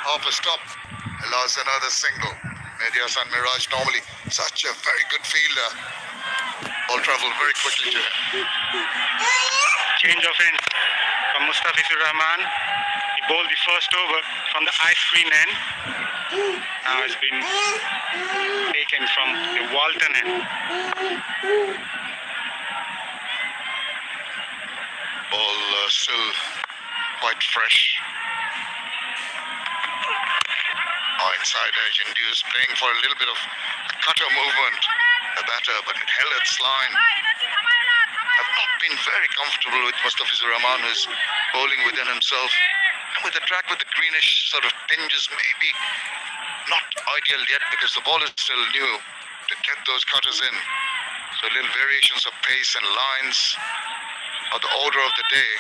off a stop. Allows another single. Mehdi Hasan Miraj, normally such a very good fielder. Ball traveled very quickly to him. Change of end from Mustafizur Rahman. He bowled the first over from the ice screen end. Now it's been taken from the Walton end. Ball still quite fresh. Inside edge induced, playing for a little bit of a cutter movement, the batter, but it held its line. I've not been very comfortable with Mustafizur Rahman, who's bowling within himself. And with the track with the greenish sort of tinges, maybe not ideal yet because the ball is still new to get those cutters in. So little variations of pace and lines are the order of the day.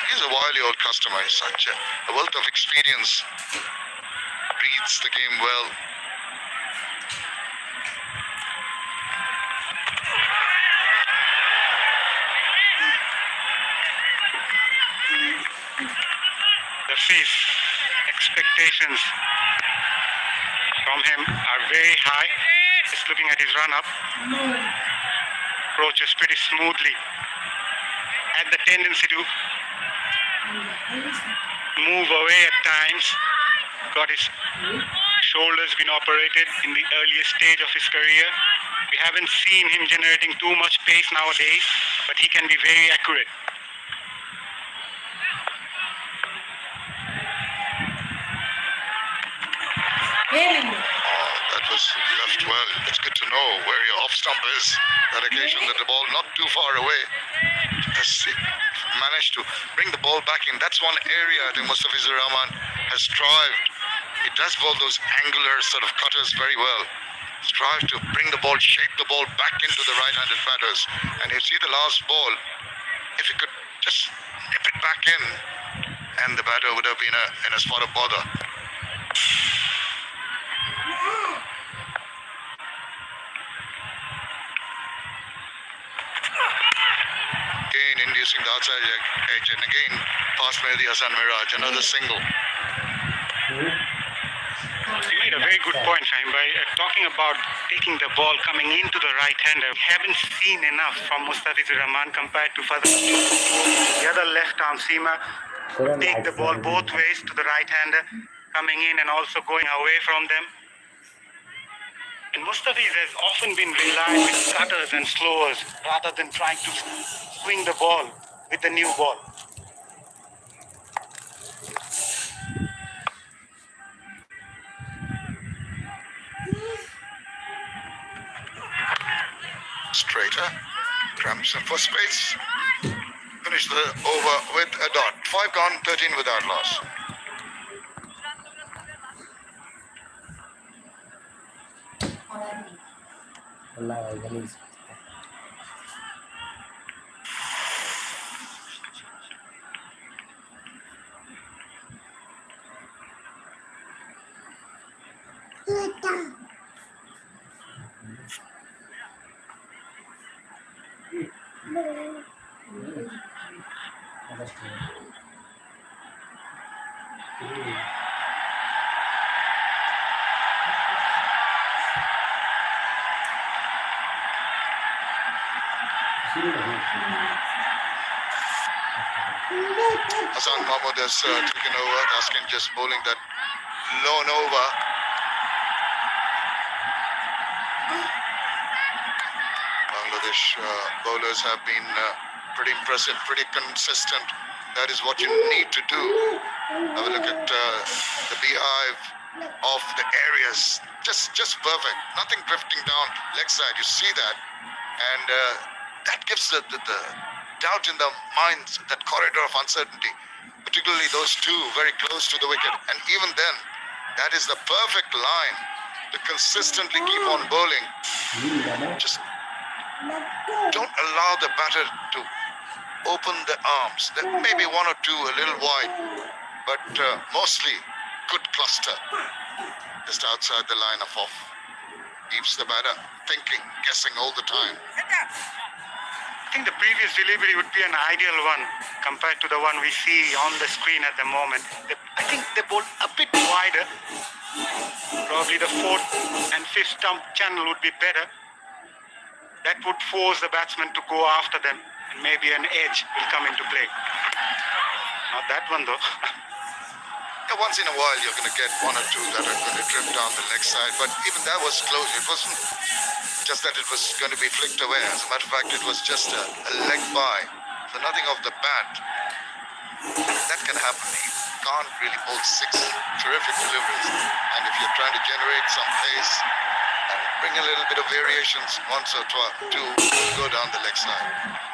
He's a wily old customer. He's such a wealth of experience. Reads the game well. The fees, expectations from him are very high. Just looking at his run-up, approaches pretty smoothly. Had the tendency to move away at times. Got his shoulders been operated in the earliest stage of his career. We haven't seen him generating too much pace nowadays, but he can be very accurate. That was left well. It's good to know where your off stump is. That occasion that the ball not too far away. Just managed to bring the ball back in. That's one area I think Mustafizur Rahman has strived. He does bowl those angular sort of cutters very well. Strives to bring the ball, shape the ball back into the right-handed batters. And you see the last ball, if he could just nip it back in, and the batter would have been in a spot of bother. Again inducing the outside edge, and again past Mehdi Hasan Miraj, another single. You made a very good point, Fahim, by talking about taking the ball coming into the right-hander. We haven't seen enough from Mustafizur Rahman compared to the other left-arm seamer. Take the ball both ways to the right-hander, coming in and also going away from them. And Mustafiz has often been relied with cutters and slowers rather than trying to swing the ball with the new ball. Straighter, cramps in for space. Finish the over with a dot. 5 gone, 13 without loss. Hasan Mahmood has taken over. Taskin just bowling that lone over. Bangladesh bowlers have been pretty impressive, pretty consistent. That is what you need to do. Have a look at the beehive of the areas. Just perfect. Nothing drifting down leg side. You see that. And that gives the doubt in the minds, that corridor of uncertainty, particularly those two very close to the wicket. And even then, that is the perfect line to consistently keep on bowling. Just don't allow the batter to open the arms. There may be one or two a little wide, but mostly good cluster just outside the line of off. Keeps the batter thinking, guessing all the time. think the previous delivery would be an ideal one compared to the one we see on the screen at the moment. I think they bowled a bit wider. Probably the fourth and fifth stump channel would be better. That would force the batsman to go after them, and maybe an edge will come into play. Not that one though. Yeah, once in a while you're going to get one or two that are going to drift down the leg side, but even that was close. It wasn't just that it was going to be flicked away. As a matter of fact, it was just a leg by. So nothing off the bat. That can happen. You can't really bowl six terrific deliveries. And if you're trying to generate some pace and bring a little bit of variations once or two, go down the leg side.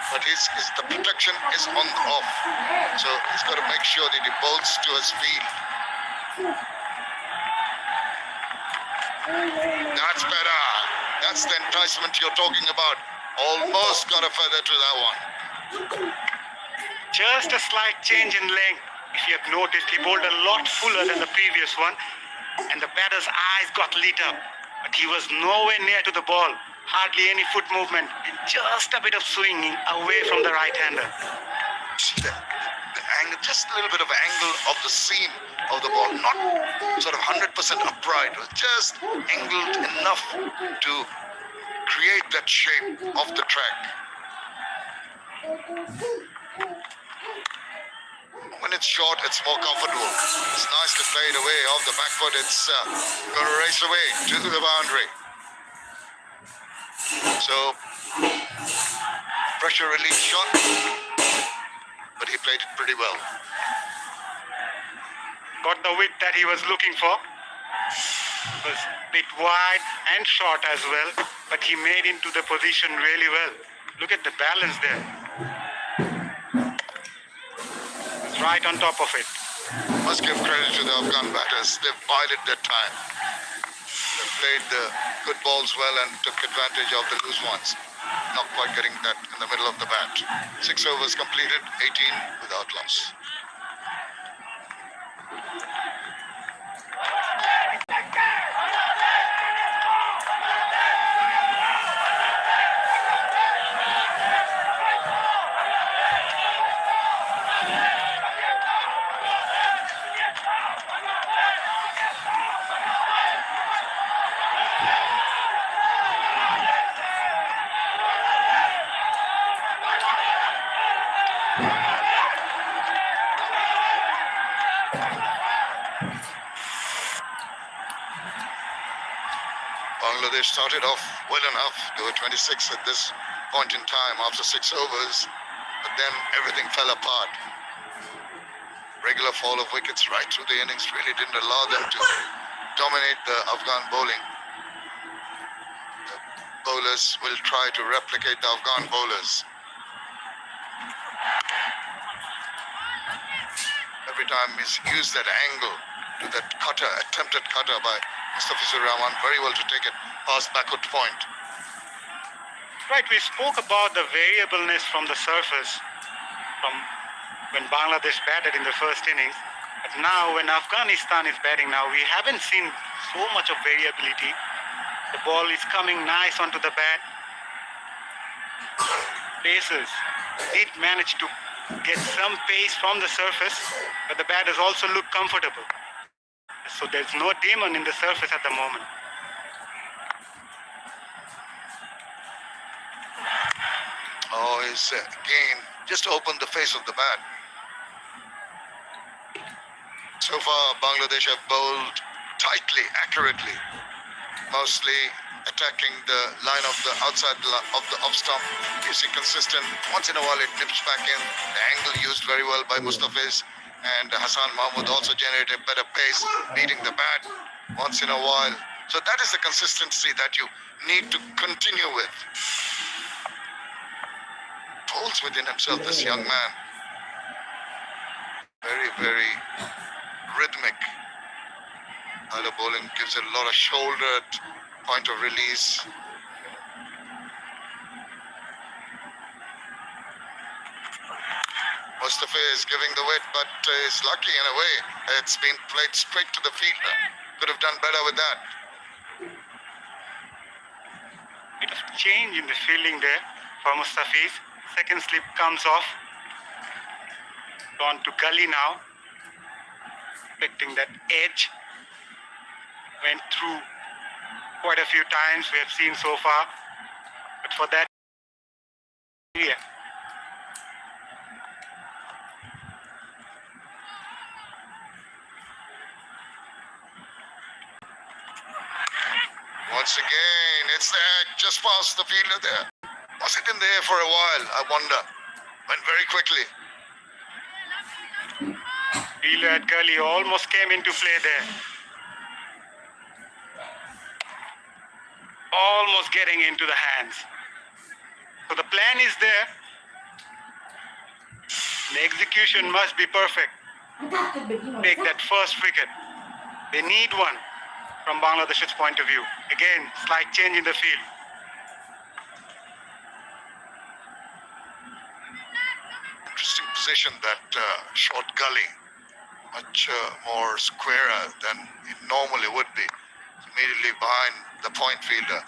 But the protection is on the off. So he's got to make sure that he bowls to his field. That's better. That's the enticement you're talking about. Almost got a feather to that one. Just a slight change in length. If you have noticed, he bowled a lot fuller than the previous one, and the batter's eyes got lit up. But he was nowhere near to the ball. Hardly any foot movement, and just a bit of swinging away from the right-hander. See the angle, just a little bit of angle of the seam of the ball, not sort of 100% upright, just angled enough to create that shape of the track. When it's short, it's more comfortable. It's nice to play it away off the back foot. It's going to race away to the boundary. So, pressure relief shot, but he played it pretty well. Got the width that he was looking for. It was a bit wide and short as well, but he made into the position really well. Look at the balance there. It's right on top of it. Must give credit to the Afghan batters. They've bided their time. They played the good balls well and took advantage of the loose ones. Not quite getting that in the middle of the bat. 6 overs completed, 18 without loss. Bangladesh started off well enough. They were 26 at this point in time after 6 overs, but then everything fell apart. Regular fall of wickets right through the innings really didn't allow them to dominate the Afghan bowling. The bowlers will try to replicate the Afghan bowlers. Every time he's used that angle to that cutter, attempted cutter by Mustafizur Rahman, very well to take it past backward point. Right, we spoke about the variableness from the surface from when Bangladesh batted in the first innings. But now when Afghanistan is batting now, we haven't seen so much of variability. The ball is coming nice onto the bat. Pacers did manage to get some pace from the surface, but the batters also look comfortable. So there's no demon in the surface at the moment. Oh, he's again just opened the face of the bat. So far, Bangladesh have bowled tightly, accurately, mostly attacking the line of the outside of the off stump. You see consistent. Once in a while, it nips back in. The angle used very well by Mustafiz, and Hassan Mahmood also generated better pace, beating the bat once in a while. So that is the consistency that you need to continue with. Holds within himself, this young man. Very, very rhythmic. Other bowling gives it a lot of shoulder at point of release. Mustafa is giving the weight, but is lucky in a way. It's been played straight to the fielder. Could have done better with that. Bit of change in the fielding there for Mustafiz. Second slip comes off. On to gully now. Expecting that edge. Went through quite a few times we have seen so far. But for that, yeah. Once again, it's there, just past the fielder there. Was it in the air for a while? I wonder. Went very quickly. Fielder at gully almost came into play there. Almost getting into the hands. So the plan is there. The execution must be perfect. Take that first wicket. They need one from Bangladesh's point of view. Again, slight change in the field. Interesting position, that short gully. Much more squarer than it normally would be. Immediately behind the point fielder.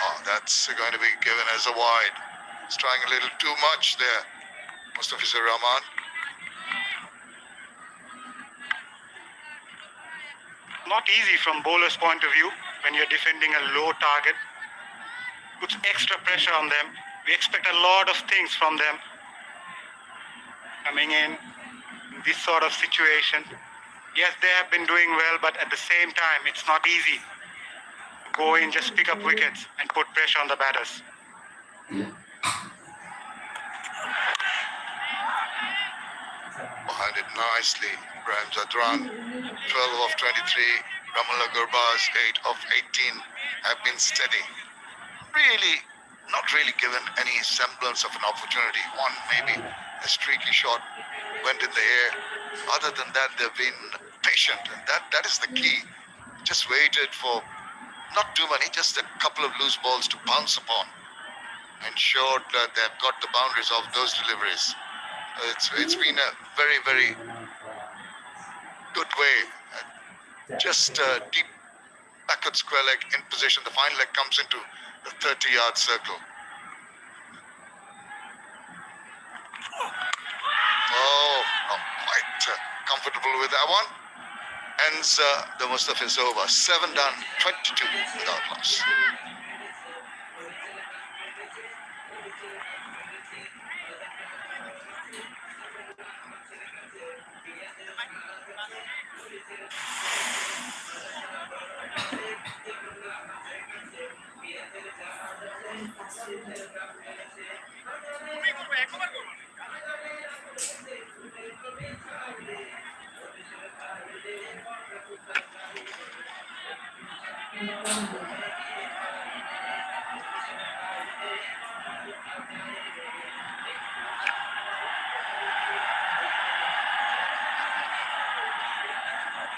Oh, that's going to be given as a wide. He's trying a little too much there, Mustafizur Rahman. Not easy from bowler's point of view when you're defending a low target. Puts extra pressure on them. We expect a lot of things from them coming in this sort of situation. Yes, they have been doing well, but at the same time, it's not easy. Go in, just pick up wickets and put pressure on the batters. Behind it nicely, Ibrahim Zadran. 12 of 23. Ramullah Gurbaz, 8 of 18 have been steady. Not really given any semblance of an opportunity. One maybe a streaky shot went in the air. Other than that, they've been patient, and that is the key. Just waited for not too many, just a couple of loose balls to bounce upon. Ensured that they've got the boundaries of those deliveries. It's been a very, very good way. Just deep backward square leg in position. The fine leg comes into the 30-yard circle. Oh, not quite comfortable with that one. Ends the Mustafiz over. 7 done, 22 without loss.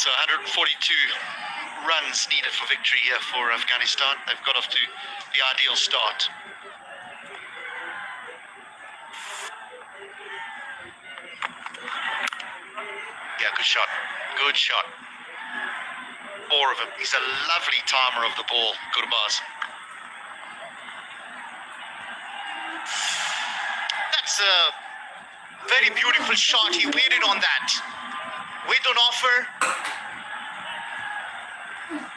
So 142 runs needed for victory here for Afghanistan. They've got off to the ideal start. Yeah, good shot. Good shot. 4 of them. He's a lovely timer of the ball, Gurbaz. That's a very beautiful shot. He waited on that. With an offer.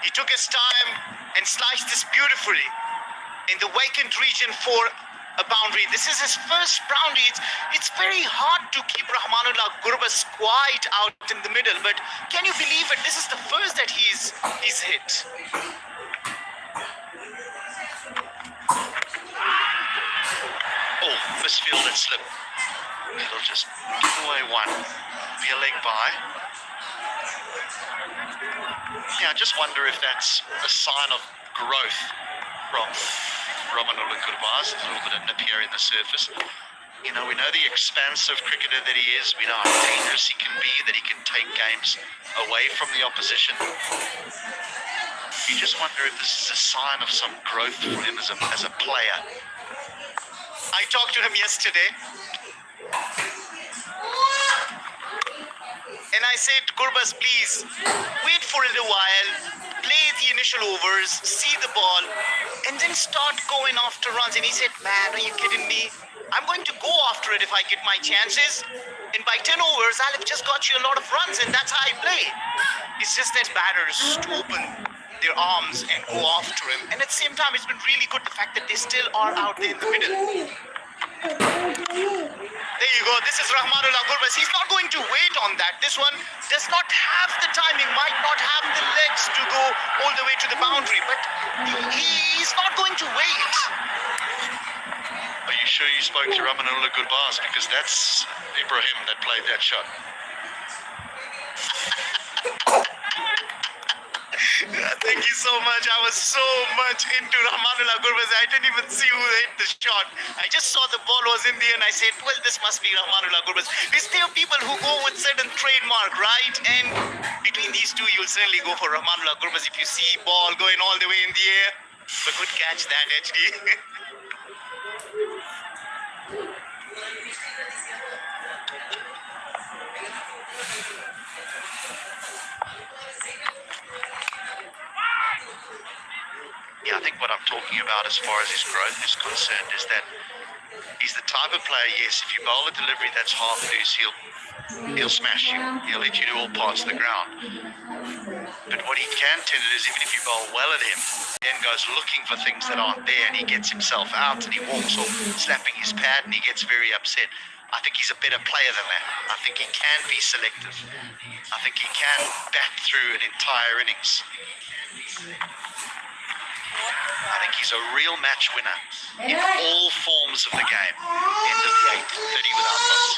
He took his time and sliced this beautifully in the vacant region for a boundary. This is his first boundary. It's very hard to keep Rahmanullah Gurbaz quite out in the middle, but can you believe it? This is the first that he's hit. Oh, misfielded slip. It'll just give away one. Be a leg by. Yeah, I just wonder if that's a sign of growth from Rahmanullah Gurbaz. A little bit of nip here in the surface. You know, we know the expansive cricketer that he is. We know how dangerous he can be, that he can take games away from the opposition. You just wonder if this is a sign of some growth for him as a player. I talked to him yesterday. And I said, Gurbaz, please, wait for a little while, play the initial overs, see the ball, and then start going after runs. And he said, man, are you kidding me? I'm going to go after it if I get my chances. And by 10 overs, I'll have just got you a lot of runs, and that's how I play. It's just that batters to open their arms and go after him. And at the same time, it's been really good the fact that they still are out there in the middle. There you go. This is Rahmanullah Gurbaz. He's not going to wait on that. This one does not have the timing, might not have the legs to go all the way to the boundary, but he's not going to wait. Are you sure you spoke to Rahmanullah Gurbaz? Because that's Ibrahim that played that shot. Thank you so much. I was so much into Rahmanullah Gurbaz. I didn't even see who hit the shot. I just saw the ball was in the air and I said, well, this must be Rahmanullah Gurbaz. Because there are people who go with certain trademark, right? And between these two, you'll certainly go for Rahmanullah Gurbaz if you see ball going all the way in the air. But good catch that, HD. Yeah, I think what I'm talking about as far as his growth is concerned is that he's the type of player, yes, if you bowl a delivery that's half loose, he'll smash you. He'll hit you to all parts of the ground. But what he can tend to do is even if you bowl well at him, then goes looking for things that aren't there and he gets himself out and he walks off slapping his pad and he gets very upset. I think he's a better player than that. I think he can be selective. I think he can bat through an entire innings. I think he's a real match winner in all forms of the game. End of the eighth, 30 without loss.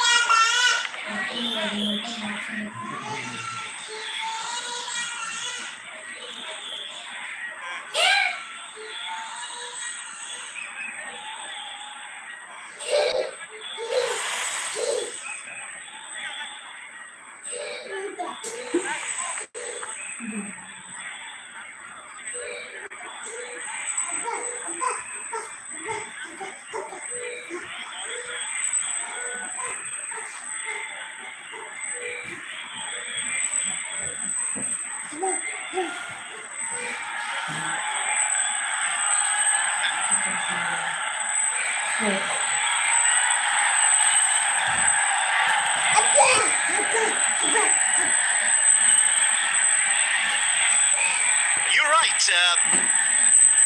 You're right.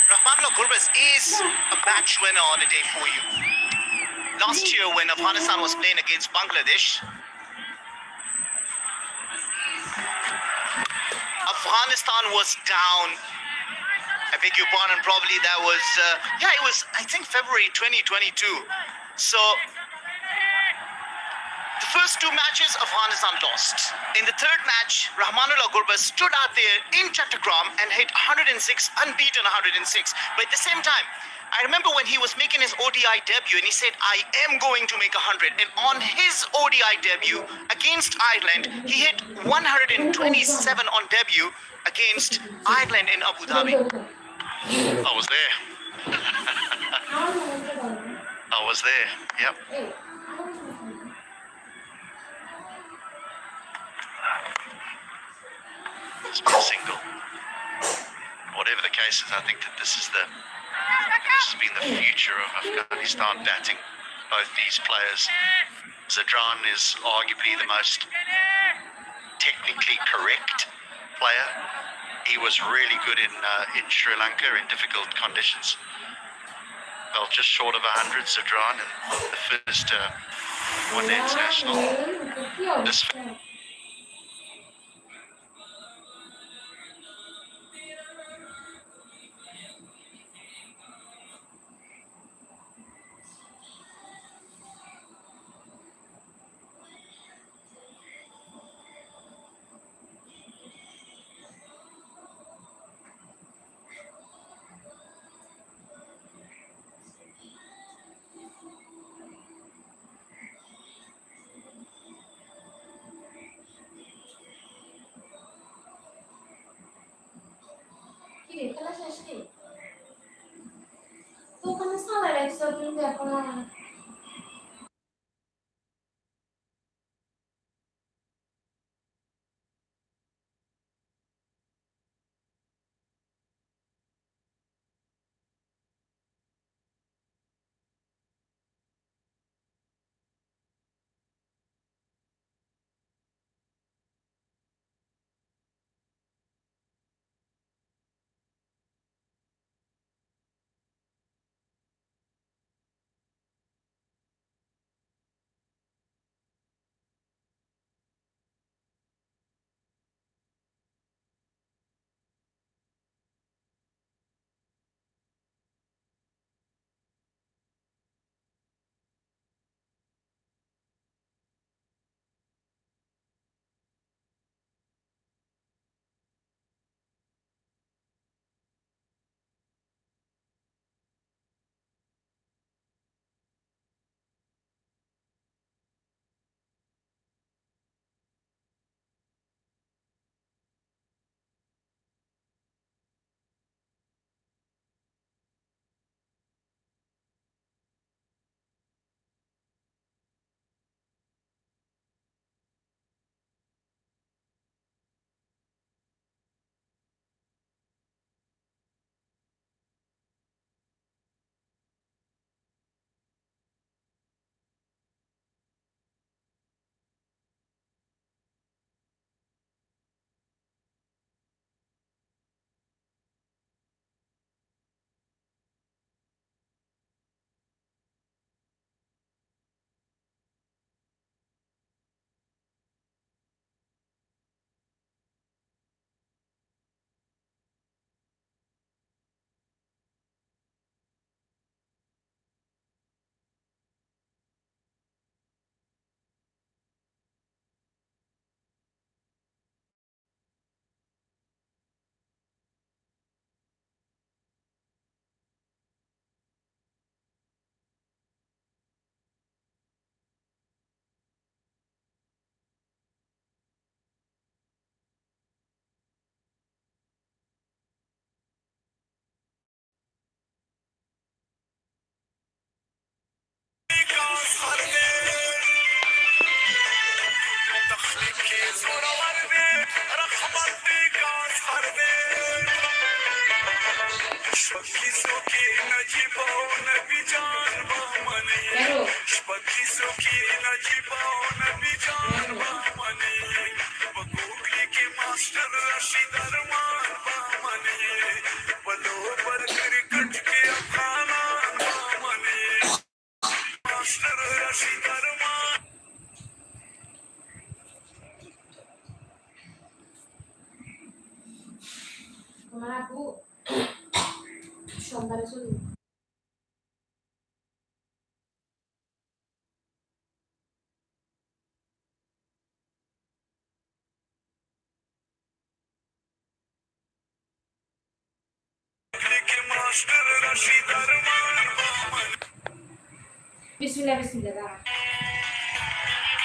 Rahmanullah Gurbaz is a match winner on a day for you. Last year when Afghanistan was playing against Bangladesh, Afghanistan was down. I beg your pardon, probably that was, it was, I think, February 2022. So, the first two matches, Afghanistan lost. In the third match, Rahmanullah Gurbaz stood out there in Chattogram and hit 106, unbeaten 106. But at the same time, I remember when he was making his ODI debut and he said, I am going to make 100. And on his ODI debut against Ireland, he hit 127 on debut against Ireland in Abu Dhabi. I was there. I was there, yep. It's been a single. Whatever the case is, I think that this has been the future of Afghanistan batting. Both these players. Zadran is arguably the most technically correct player. He was really good in Sri Lanka in difficult conditions. Well, just short of 100, Zadran, in the first one-day international. This খেলা শেষ কি তো ওখানে সালার একশো কিন্তু এখনো Pero, তোমার আপু সোমবারে চলে যাবে। বিসমিল্লাহ বিসমিল্লাহ দাঁড়া।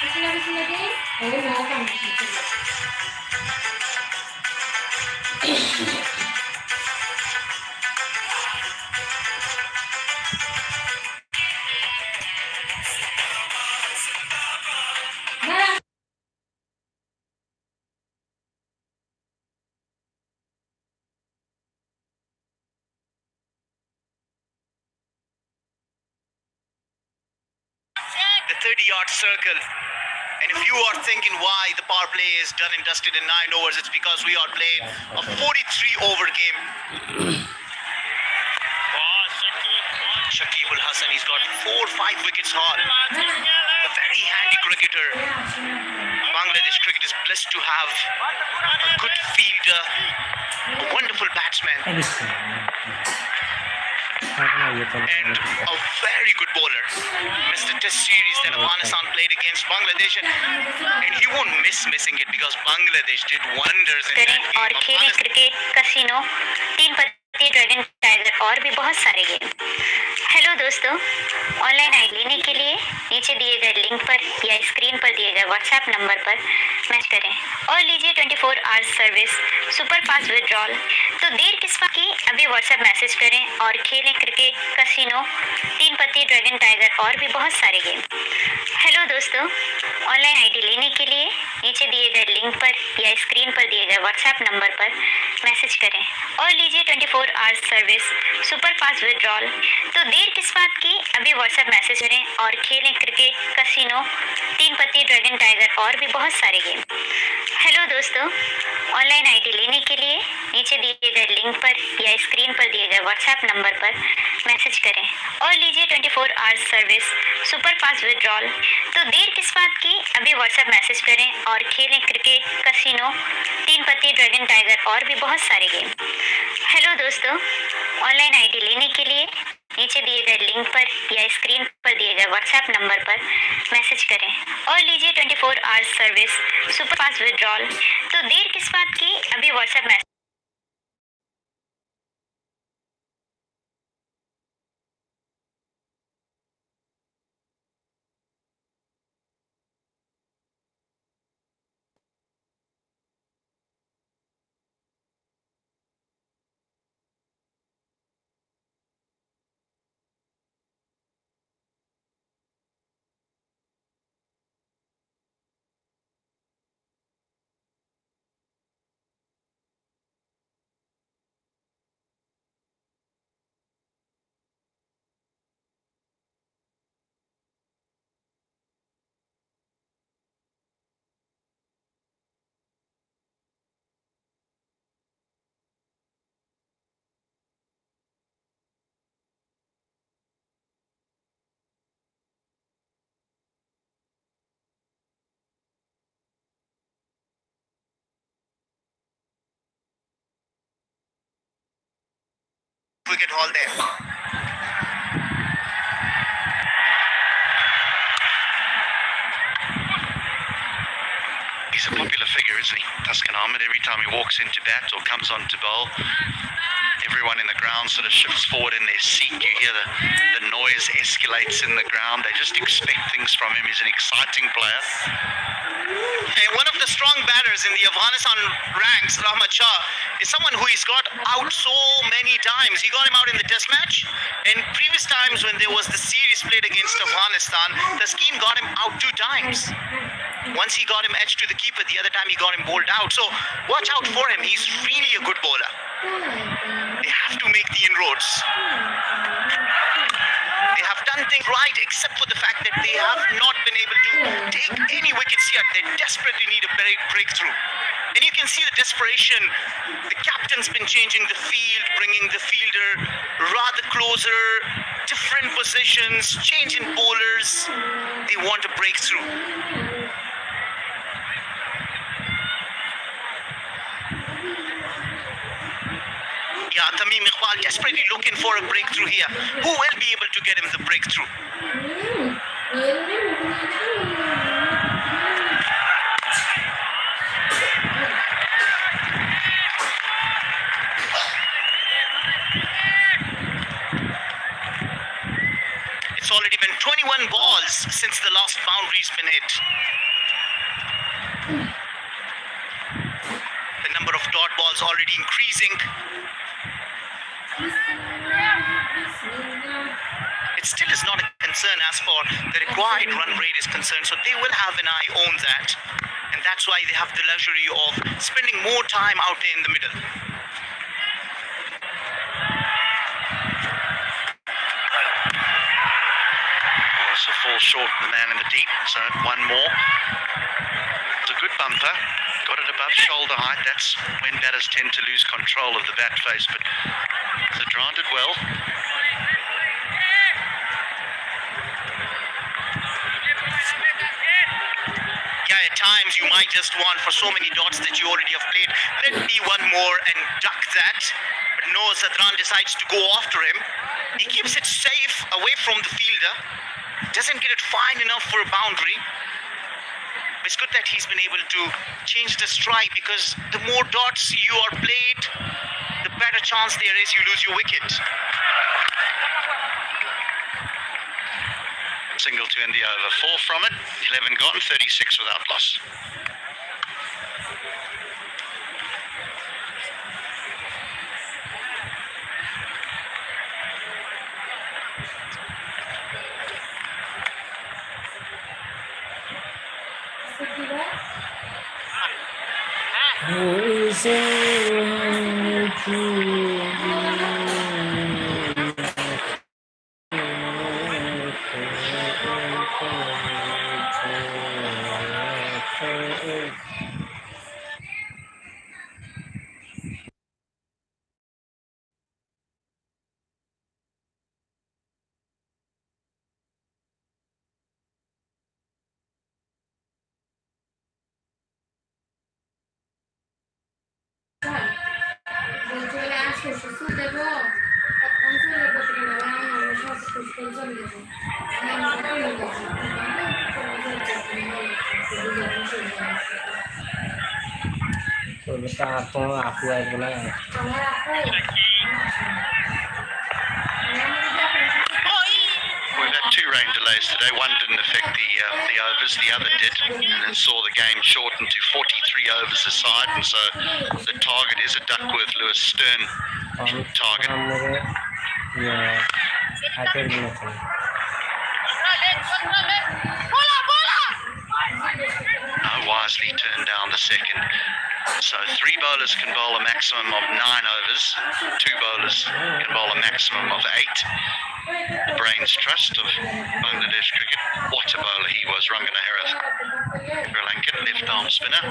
বিসমিল্লাহ বিসমিল্লাহ দে। ও মা কাম। দাঁড়া। The 30-yard circle. And if you are thinking why the power play is done and dusted in 9 overs, it's because we are playing a 43-over game. Shakib Al Hassan, he's got 4 or 5 wickets haul. A very handy cricketer. Bangladesh cricket is blessed to have a good fielder, a wonderful batsman, and a very good bowler. Missed the test series that Afghanistan played against Bangladesh, and he won't miss missing it because Bangladesh did wonders in that करें और game. खेलें cricket, casino, तीन पत्ती, dragon tiger और भी बहुत सारे game. Hello दोस्तों, ऑनलाइन आई लेने के लिए नीचे दिए गए लिंक पर या स्क्रीन पर दिए गए व्हाट्सएप नंबर पर मैच करें और लीजिए 24 hours service super fast withdrawal. तो देर किस बात की, अभी व्हाट्सएप मैसेज करें और खेलें क्रिकेट, कसिनो, तीन पत्ती, ड्रैगन टाइगर और भी बहुत सारे गेम। हेलो दोस्तों, ऑनलाइन आईडी लेने के लिए नीचे दिए गए लिंक पर या स्क्रीन पर दिए गए व्हाट्सएप नंबर पर मैसेज करें और लीजिए 24 hours service super fast withdrawal. तो देर किस बात की, अभी व्हाट्सएप मैसेज करें और खेलें क्रिकेट, कसिनो, तीन पत्ती, ड्रैगन टाइगर और भी बहुत सारे गेम। हेलो दोस्तों, ऑनलाइन आईडी लेने के लिए नीचे दिए गए लिंक पर या स्क्रीन पर दिए गए व्हाट्सएप नंबर पर मैसेज करें और लीजिए 24 hours service super fast withdrawal. तो देर किस बात की, अभी व्हाट्सएप मैसेज करें और खेलें क्रिकेट, कसिनो, तीन पत्ती, ड्रैगन टाइगर और भी बहुत सारे गेम। हेलो दोस्तों, ऑनलाइन आईडी लेने के लिए नीचे दिए गए लिंक पर या स्क्रीन पर दिए गए व्हाट्सएप नंबर पर मैसेज करें और लीजिए 24 hours service super fast withdrawal. तो देर किस बात की, अभी WhatsApp message Wicket haul there. He's a popular figure, isn't he? Tuscan Ahmed, every time he walks into bat or comes on to bowl, everyone in the ground sort of shifts forward in their seat. You hear the noise escalates in the ground. They just expect things from him. He's an exciting player. And one of the strong batters in the Afghanistan ranks, Rahmat Shah, is someone who he's got out so many times. He got him out in the test match, and previous times when there was the series played against Afghanistan, Taskeen got him out 2 times. Once he got him edged to the keeper, the other time he got him bowled out. So watch out for him. He's really a good bowler. They have to make the inroads. They have done things right except for the fact that they have not been able to take any wickets yet. They desperately need a breakthrough. And you can see the desperation. The captain's been changing the field, bringing the fielder rather closer, different positions, changing bowlers. They want a breakthrough. Yeah, Tamim Iqbal desperately looking for a breakthrough here. Who will be able to get him the breakthrough? It's already been 21 balls since the last boundary's been hit. The number of dot balls already increasing. It still is not a concern as far the required run rate is concerned, so they will have an eye on that, and that's why they have the luxury of spending more time out there in the middle. Also fall short of the man in the deep, so one more. It's a good bumper. Got it above shoulder height. That's when batters tend to lose control of the bat face, but Sadran did well. Yeah, at times you might just want, for so many dots that you already have played, let me one more and duck that. But no, Sadran decides to go after him. He keeps it safe away from the fielder. Doesn't get it fine enough for a boundary. It's good that he's been able to change the strike, because the more dots you are played, the better chance there is you lose your wicket. Single to end the over. 4 from it, 11 gone, 36 without loss. We've had 2 rain delays today. One didn't affect the overs, the other did, and it saw the game shortened to 43 overs a side, and so the target is a Duckworth Lewis Stern target. Wisely turned down the second. So 3 bowlers can bowl a maximum of 9 overs. 2 bowlers can bowl a maximum of 8. The brains trust of Bangladesh cricket. What a bowler he was, Rangana Herath. Sri Lankan left arm spinner.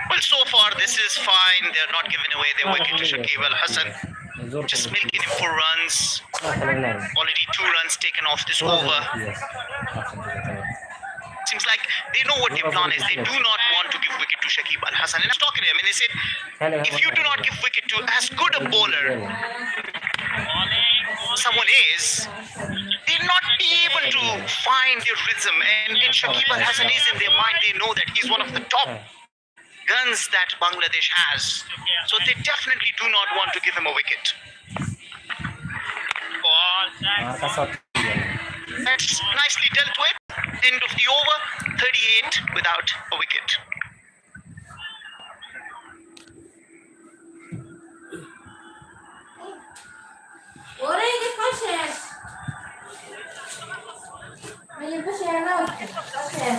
Well, so far this is fine. They're not giving away their wicket to Shakib Al Hasan. Just milking him for runs. Already 2 runs taken off this over. Seems like they know what their plan is. They do not want to give wicket to Shakib Al Hasan. And I was talking to him and they said, if you do not give wicket to as good a bowler someone is, they'll not be able to find their rhythm. And Shakib Al Hasan is in their mind. They know that he's one of the top guns that Bangladesh has. So they definitely do not want to give him a wicket. That's nicely dealt with. End of the over, 38 without a wicket. Oraya git koşer. Hayır koşer ne olsun? Koşer.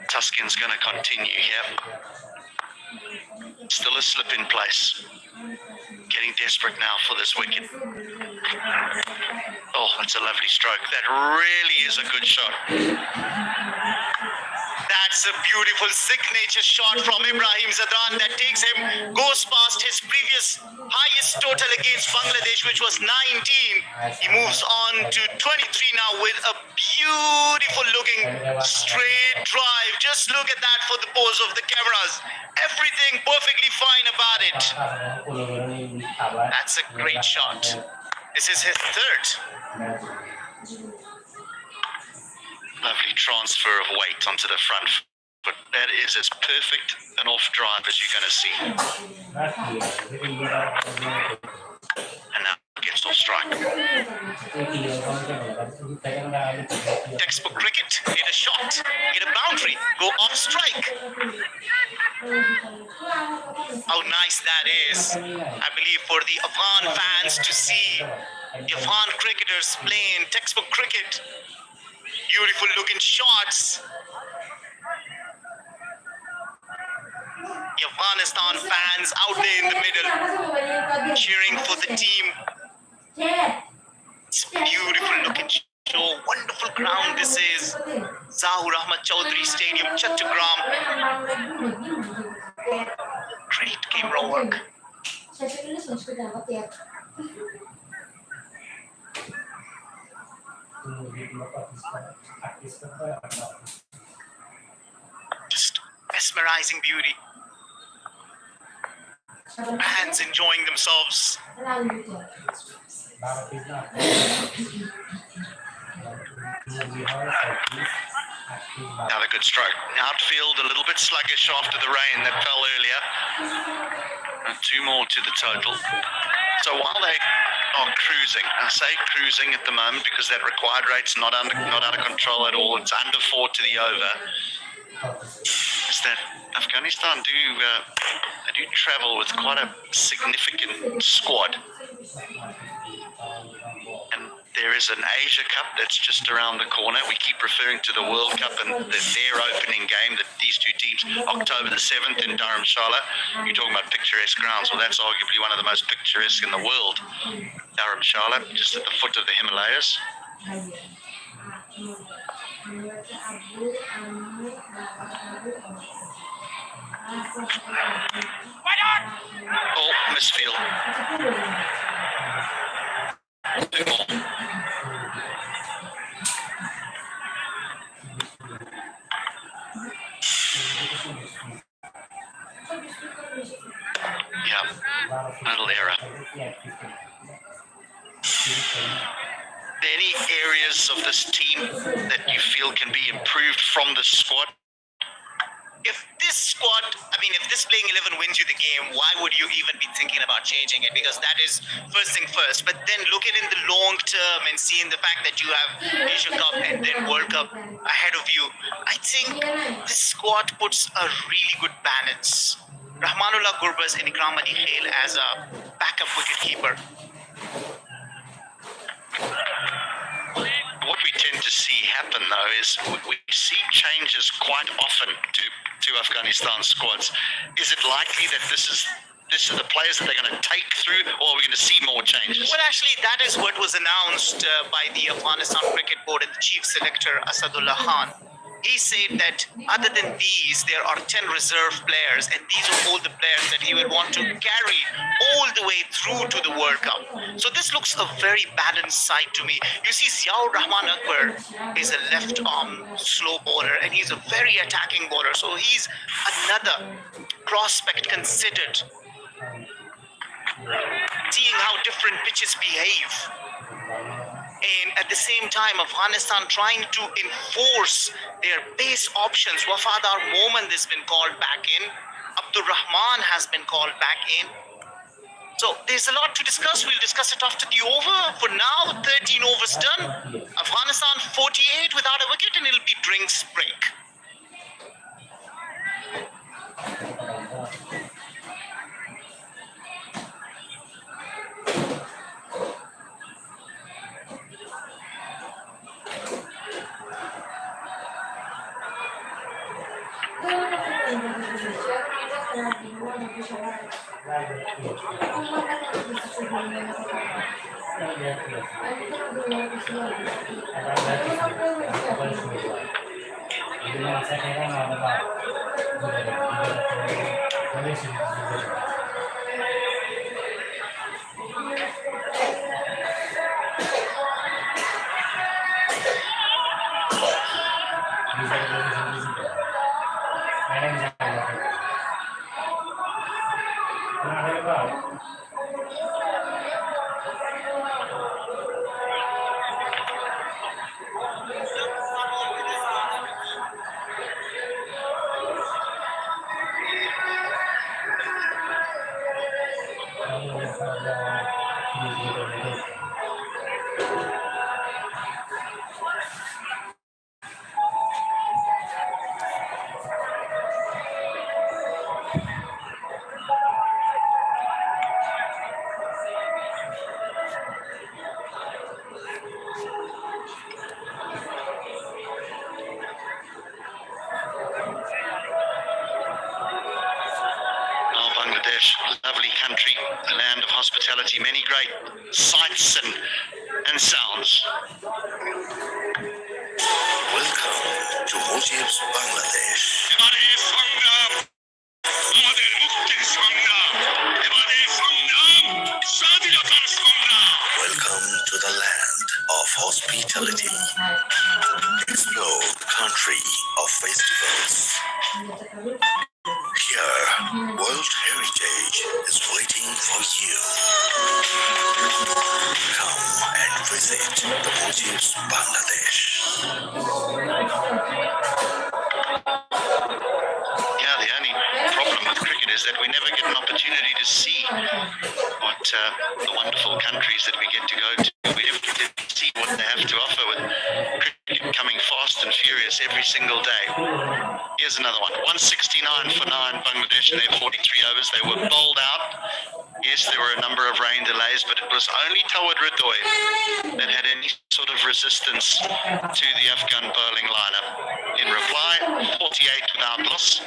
Tuskin's going to continue here. Still a slip in place. Getting desperate now for this wicket. Oh, that's a lovely stroke. That really is a good shot. That's a beautiful signature shot from Ibrahim Zadran that takes him, goes past his previous highest total against Bangladesh, which was 19. He moves on to 23 now with a beautiful looking straight drive. Just look at that for the pose of the cameras. Everything perfectly fine about it. That's a great shot. This is his third. Lovely transfer of weight onto the front foot. That is as perfect an off drive as you're going to see. And now gets off strike. Textbook cricket. Hit a shot, hit a boundary, go off strike. How nice that is. I believe for the Afghan fans to see Afghan cricketers playing textbook cricket. Beautiful looking shots. Afghanistan fans out there in the middle cheering for the team. It's beautiful looking show. Wonderful ground this is. Zahur Ahmad Chaudhary Stadium, Chattogram. Great camera work. Just mesmerizing beauty. Fans enjoying themselves. Another good stroke. Outfield a little bit sluggish after the rain that fell earlier. And 2 more to the total. So while they are cruising, I say cruising at the moment because that required rate's not out of control at all. It's under 4 to the over. Is that Afghanistan do travel with quite a significant squad. And there is an Asia Cup that's just around the corner. We keep referring to the World Cup and their opening game, these two teams, October the 7th in Dharamshala. You're talking about picturesque grounds. Well, that's arguably one of the most picturesque in the world. Dharamshala, just at the foot of the Himalayas. Oh, misfield. 2 more. Yeah, little error. Any areas of this team that you feel can be improved from the squad? If this squad, if this playing 11 wins you the game, why would you even be thinking about changing it? Because that is first thing first. But then look at it in the long term and seeing the fact that you have Asia Cup and then World Cup ahead of you. I think this squad puts a really good balance. Rahmanullah Gurbaz and Ikram Ali Khail as a backup wicketkeeper. What we tend to see happen, though, is we see changes quite often to Afghanistan squads. Is it likely that this is this are the players that they're going to take through, or are we going to see more changes? Well, actually, that is what was announced by the Afghanistan Cricket Board and the chief selector, Asadullah Khan. He said that other than these, there are 10 reserve players, and these are all the players that he will want to carry all the way through to the World Cup. So this looks a very balanced side to me. You see, Ziaur Rahman Akbar is a left-arm slow bowler, and he's a very attacking bowler. So he's another prospect considered, seeing how different pitches behave. And at the same time, Afghanistan trying to enforce their base options. Wafadar Momand has been called back in. Abdur Rahman has been called back in. So there's a lot to discuss. We'll discuss it after the over. For now, 13 overs done. Afghanistan 48 without a wicket, and it'll be drinks break. Lovely country, a land of hospitality, many great sights and sounds. Welcome to Mujib's Bangladesh. Welcome to the land of hospitality. Explore the country of festivals. Here, World Heritage is waiting for you. Come and visit the Mujib's Bangladesh. Yeah, the only problem with cricket is that we never get an opportunity to see what the wonderful countries that we get to go to. We never get to see what they have to offer with cricket coming fast and furious every single day. Here's another one. 169 for 9 Bangladesh in their 43 overs. They were bowled out. Yes, there were a number of rain delays, but it was only Tawad Radoy that had any sort of resistance to the Afghan bowling lineup. In reply, 48 without loss.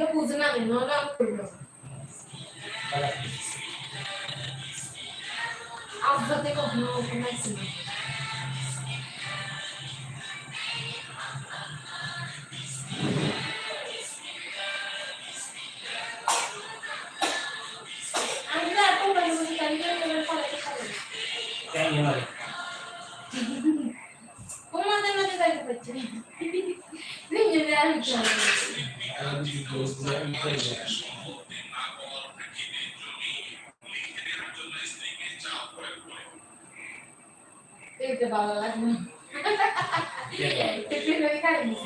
이게 보증하는 너가 불러. 아무도 내가 불러 보냈으면. Andra, tu baru musikan dia dengan kau lagi kali. Kau mana nanti kali baca? Ni jadi ahli tu. Itu bawa lagi. Itu lagi kali ni.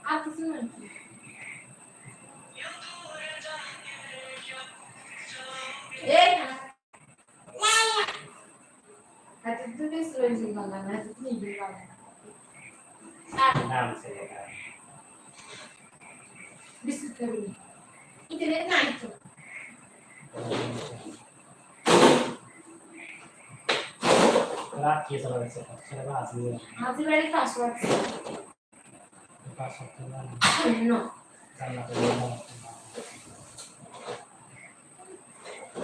Apa semua? Hati tu dia suruh jumpa, hati tu ni jumpa. Bisu kari. Internet na itu. Masih beri password. No.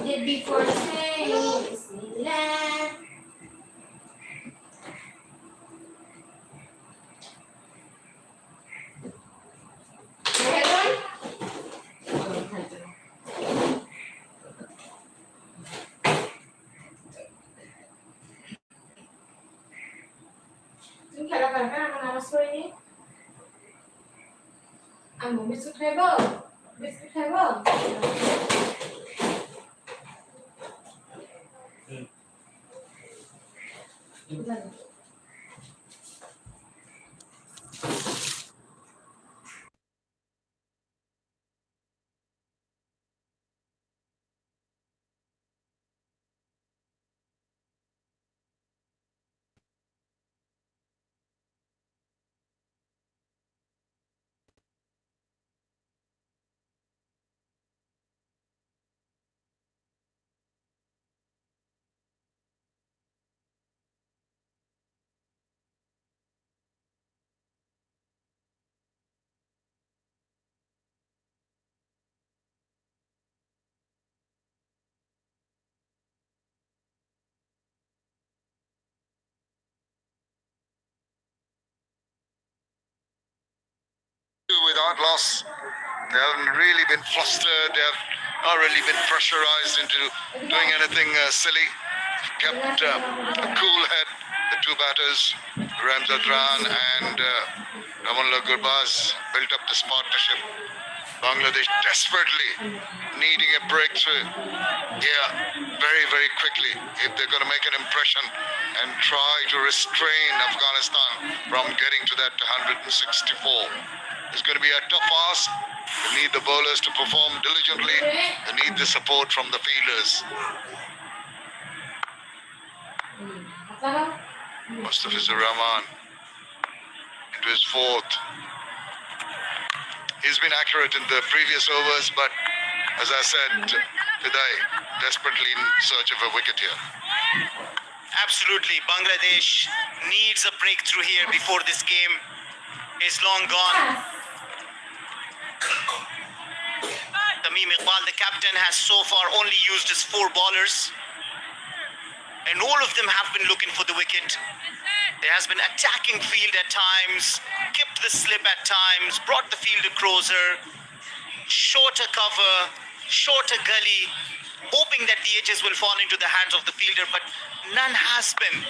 Did before saying Bismillah. Chúng ta đã bàn các bạn nào xoay nhé. Ăn một biscuit flavor. Biscuit flavor. Without loss, they haven't really been flustered. They have not really been pressurized into doing anything silly. Kept a cool head. The two batters, Ramzadran and Ramanullah Gurbaz, built up this partnership. Bangladesh desperately needing a breakthrough here very, very quickly if they're going to make an impression and try to restrain Afghanistan from getting to that 164. It's going to be a tough ask. They need the bowlers to perform diligently. They need the support from the fielders. Mustafizur Rahman into his fourth. He's been accurate in the previous overs, but as I said today, desperately in search of a wicket here. Absolutely. Bangladesh needs a breakthrough here before this game is long gone. Tamim Iqbal, the captain, has so far only used his 4 bowlers, and all of them have been looking for the wicket. There has been attacking field at times, kept the slip at times, brought the fielder closer, shorter cover, shorter gully, hoping that the edges will fall into the hands of the fielder, but none has been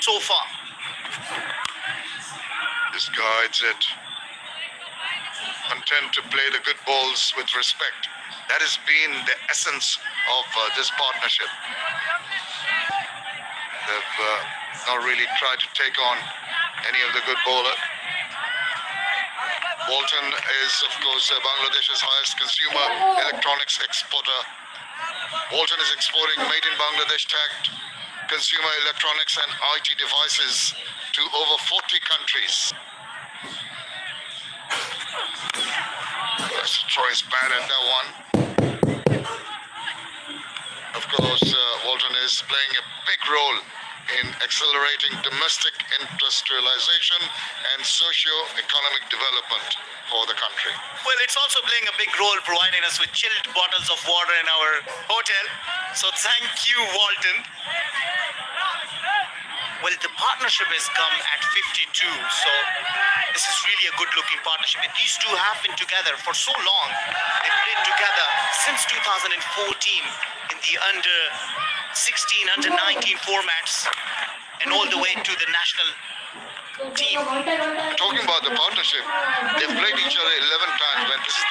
so far. This guides it. Content to play the good balls with respect. That has been the essence of this partnership. They've not really tried to take on any of the good bowler. Walton is, of course, Bangladesh's highest consumer electronics exporter. Walton is exporting made in Bangladesh tagged consumer electronics and IT devices to over 40 countries. Troy is bad at that one. Of course, Walton is playing a big role in accelerating domestic industrialization and socio-economic development for the country. Well, it's also playing a big role providing us with chilled bottles of water in our hotel. So thank you, Walton. Well, the partnership has come at 52, so this is really a good-looking partnership. And these two have been together for so long. They've played together since 2014 in the under 16, under 19 formats, and all the way to the national team. Talking about the partnership, they've played each other 11 times, when this is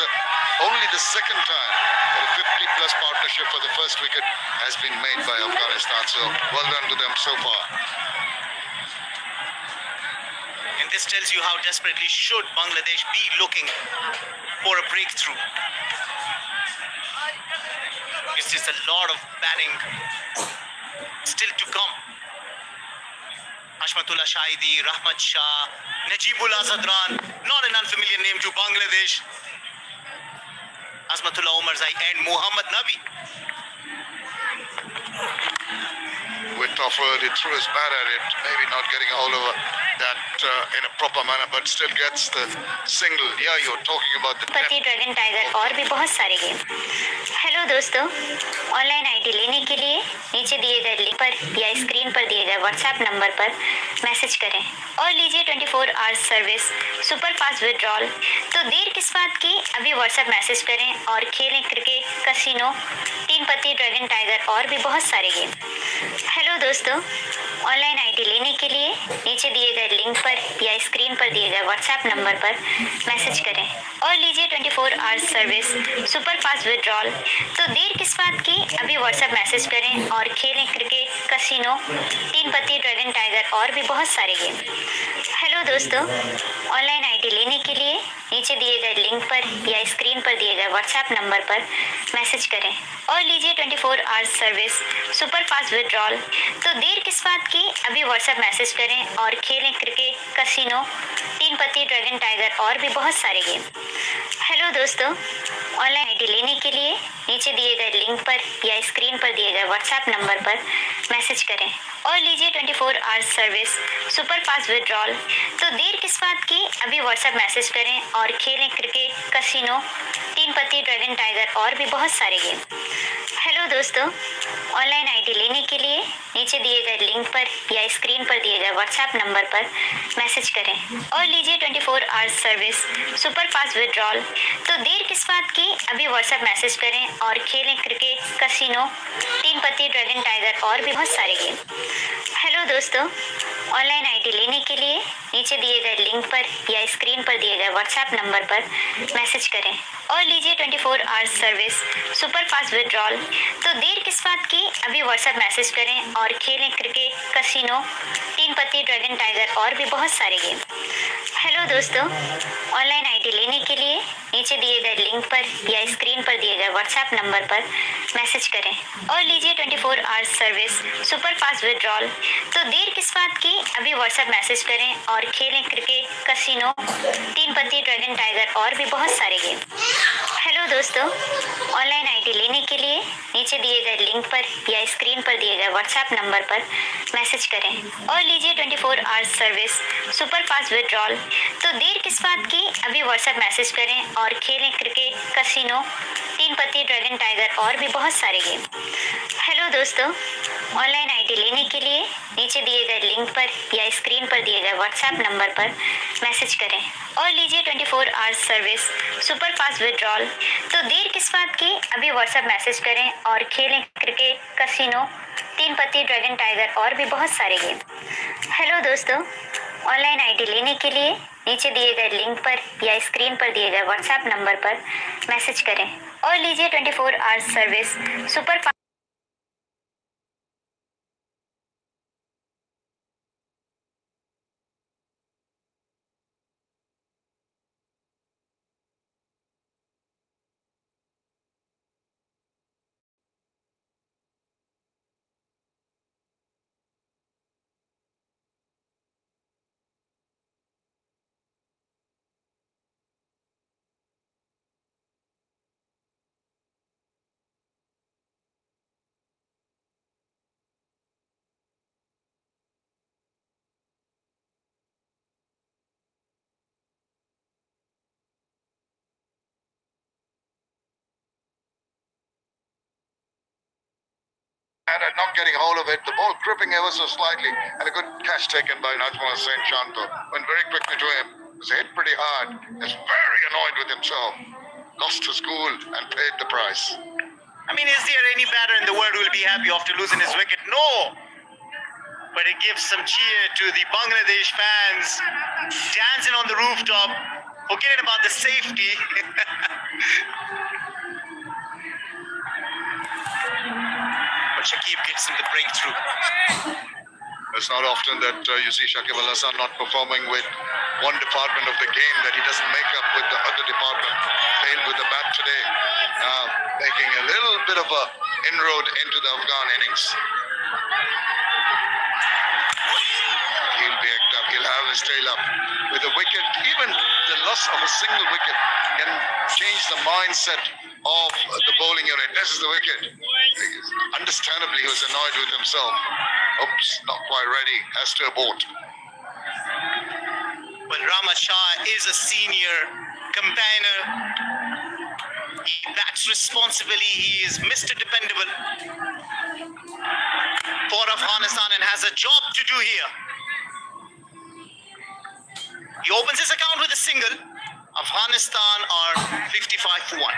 only the second time that a 50-plus partnership for the first wicket has been made by Afghanistan. So well done to them so far. And this tells you how desperately should Bangladesh be looking for a breakthrough. It's just a lot of batting still to come. Ashmatullah Shahidi, Rahmat Shah, Najibul Azadran, not an unfamiliar name to Bangladesh. Asmatullah Omarzai and Muhammad Nabi. With offered, he threw his bat at it, maybe not getting a hold of that in a proper manner, but still gets the single. Yeah, you're talking about the पति dragon tiger और भी बहुत सारे game. Hello दोस्तों, online ID लेने के लिए नीचे दिए गए लिंक पर या स्क्रीन पर दिए गए व्हाट्सएप नंबर पर मैसेज करें और लीजिए 24 hours service super fast withdrawal. तो देर किस बात की, अभी व्हाट्सएप मैसेज करें और खेलें क्रिकेट, कसिनो, तीन पत्ती ड्रैगन टाइगर और भी बहुत सारे गेम। हेलो दोस्तों, ऑनलाइन आईडी लेने के लिए नीचे दिए गए लिंक पर या स्क्रीन पर दिए गए व्हाट्सएप नंबर पर मैसेज करें और लीजिए 24 hours service super fast withdrawal. तो देर किस बात की, अभी व्हाट्सएप मैसेज करें और खेलें क्रिकेट, कसिनो, तीन पत्ती ड्रैगन टाइगर और भी बहुत सारे गेम। हेलो दोस्तों, ऑनलाइन आईडी लेने के लिए नीचे दिए गए लिंक पर या स्क्रीन पर दिए गए व्हाट्सएप नंबर पर मैसेज करें और लीजिए 24 hours service super fast withdrawal. तो देर किस बात की, अभी व्हाट्सएप मैसेज करें और खेलें क्रिकेट, कसिनो, तीन पत्ती ड्रैगन टाइगर और भी बहुत सारे गेम। हेलो दोस्तों, ऑनलाइन आईडी लेने के लिए नीचे दिए गए लिंक पर या स्क्रीन पर दिए गए व्हाट्सएप नंबर पर मैसेज करें और लीजिए 24 hours service super fast withdrawal. तो देर किस बात की, अभी व्हाट्सएप मैसेज करें और खेलें क्रिकेट, कसिनो, तीन पत्ती ड्रैगन टाइगर और भी बहुत सारे गेम। हेलो दोस्तों, ऑनलाइन आईडी लेने के लिए नीचे दिए गए लिंक पर या स्क्रीन पर दिए गए व्हाट्सएप नंबर पर मैसेज करें और लीजिए 24 hours service super fast withdrawal. तो देर किस बात की, अभी व्हाट्सएप मैसेज करें और खेलें क्रिकेट, कसिनो, तीन पत्ती ड्रैगन टाइगर और भी बहुत सारे गेम। हेलो दोस्तों, ऑनलाइन आईडी लेने के लिए नीचे दिए गए लिंक पर या स्क्रीन पर दिए गए व्हाट्सएप नंबर पर मैसेज करें और लीजिए 24 hours service super fast withdrawal. तो देर किस बात की, अभी व्हाट्सएप मैसेज करें और खेलें क्रिकेट, कसिनो, तीन पत्ती ड्रैगन टाइगर और भी बहुत सारे गेम। हेलो दोस्तों, ऑनलाइन आईडी लेने के लिए नीचे दिए गए लिंक पर या स्क्रीन पर दिए गए व्हाट्सएप नंबर पर मैसेज करें और लीजिए 24 hours service super fast withdrawal. तो देर किस बात की, अभी व्हाट्सएप मैसेज करें और खेलें क्रिकेट, कसिनो, तीन पत्ती ड्रैगन टाइगर और भी बहुत सारे गेम। हेलो दोस्तों, ऑनलाइन आईडी लेने के लिए नीचे दिए गए लिंक पर या स्क्रीन पर दिए गए व्हाट्सएप नंबर पर मैसेज करें और लीजिए 24 hours service super fast withdrawal. तो देर किस बात की, अभी व्हाट्सएप मैसेज करें और खेलें क्रिकेट, कसिनो, तीन पत्ती ड्रैगन टाइगर और भी बहुत सारे गेम। हेलो दोस्तों, ऑनलाइन आईडी लेने के लिए नीचे दिए गए लिंक पर या स्क्रीन पर दिए गए व्हाट्सएप नंबर पर मैसेज करें और लीजिए 24 hours service super fast withdrawal. तो देर किस बात की, अभी व्हाट्सएप मैसेज करें और खेलें क्रिकेट, कसिनो, तीन पत्ती ड्रैगन टाइगर और भी बहुत सारे गेम। हेलो दोस्तों, ऑनलाइन आईडी लेने के लिए नीचे दिए गए लिंक पर या स्क्रीन पर दिए गए व्हाट्सएप नंबर पर मैसेज करें और लीजिए 24 hours service super and not getting hold of it. The ball gripping ever so slightly, and a good catch taken by Najmul Hussain Shanto. Went very quickly to him. Was hit pretty hard. Is very annoyed with himself. Lost his cool and paid the price. I mean, is there any batter in the world who will be happy after losing his wicket? No. But it gives some cheer to the Bangladesh fans dancing on the rooftop, forgetting about the safety. But Shakib gets him the breakthrough. It's not often that you see Shakib Al Hasan not performing with one department of the game that he doesn't make up with the other department. Failed with the bat today. Now making a little bit of a inroad into the Afghan innings. He'll be egged up. He'll have his tail up. With a wicket, even the loss of a single wicket can change the mindset of the bowling unit. This is the wicket. Understandably, he was annoyed with himself. Oops, not quite ready. Has to abort. Well, Rahmat Shah is a senior campaigner. He bats responsibly. He is Mr. Dependable for Afghanistan and has a job to do here. He opens his account with a single. Afghanistan are 55 for 1.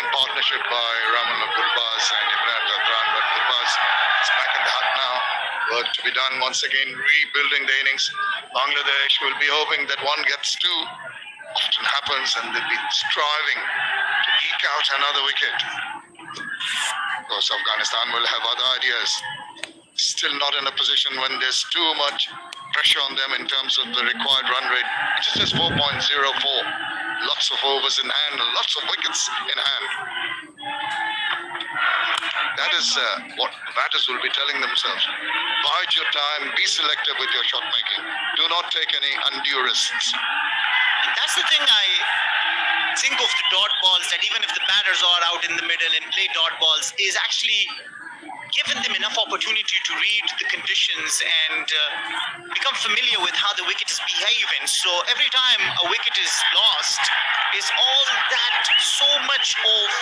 Partnership by Rahman Gurbaz and Imran Ghagran, but Gurbaz is back in the hut now. Work to be done once again, rebuilding the innings. Bangladesh will be hoping that one gets two. Often happens, and they'll be striving to eke out another wicket. Of course, Afghanistan will have other ideas. Still not in a position when there's too much pressure on them in terms of the required run rate, which is just 4.04. Lots of overs in hand, lots of wickets in hand. That is what the batters will be telling themselves. Bide your time, be selective with your shot making. Do not take any undue risks. And that's the thing I think of the dot balls, that even if the batters are out in the middle and play dot balls, is actually giving them enough opportunity to read the conditions and become familiar with how the wicket is behaving. So every time a wicket is lost, is all that so much of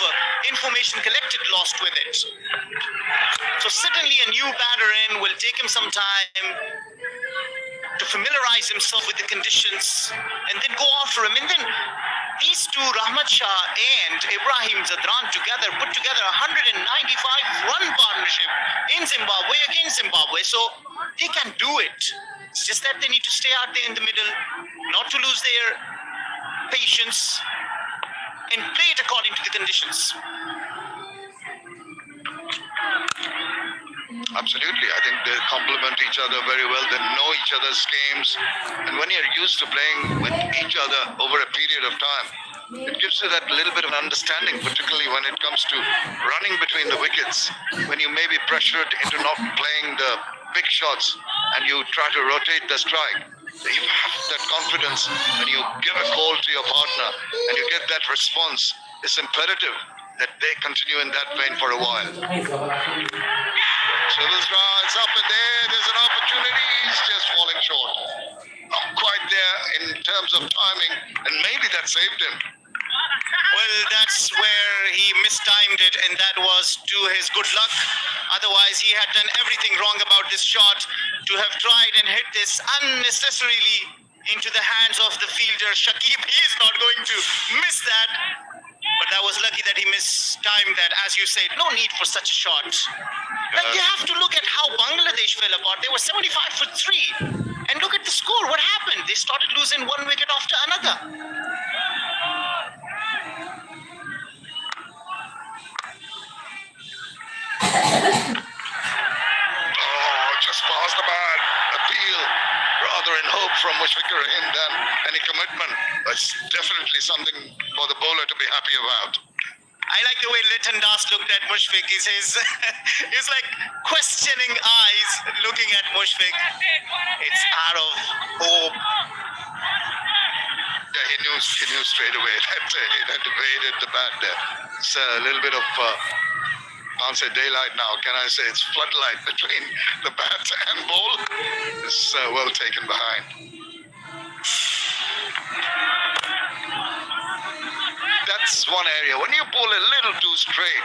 information collected lost with it. So certainly a new batter in will take him some time to familiarize himself with the conditions and then go after him. And then these two, Rahmat Shah and Ibrahim Zadran together, put together a 195-run partnership in Zimbabwe against Zimbabwe. So they can do it. It's just that they need to stay out there in the middle, not to lose their patience, and play it according to the conditions. Absolutely. I think they complement each other very well. They know each other's games. And when you're used to playing with each other over a period of time, it gives you that little bit of understanding, particularly when it comes to running between the wickets. When you may be pressured into not playing the big shots and you try to rotate the strike, you have that confidence when you give a call to your partner and you get that response. It's imperative that they continue in that vein for a while. Civils drives up and there's an opportunity. He's just falling short. Not quite there in terms of timing, and maybe that saved him. Well, that's where he mistimed it, and that was to his good luck. Otherwise, he had done everything wrong about this shot to have tried and hit this unnecessarily into the hands of the fielder, Shakib. He is not going to miss that. But that was lucky that he mistimed that. As you said, no need for such a shot. Like, you have to look at how Bangladesh fell apart. They were 75 for 3. And look at the score. What happened? They started losing one wicket after another. Oh, just past the man. Appeal. and hope from Mushfiqur Rahim than any commitment. It's definitely something for the bowler to be happy about. I like the way Litton Das looked at Mushfiq. He says, he's like questioning eyes looking at Mushfiq. It's out of hope. Yeah, he knew straight away that it had evaded the bat there. It's a little bit of, can't say daylight now, can I say it's floodlight between the bat and ball. It's well taken behind. That's one area. When you pull a little too straight,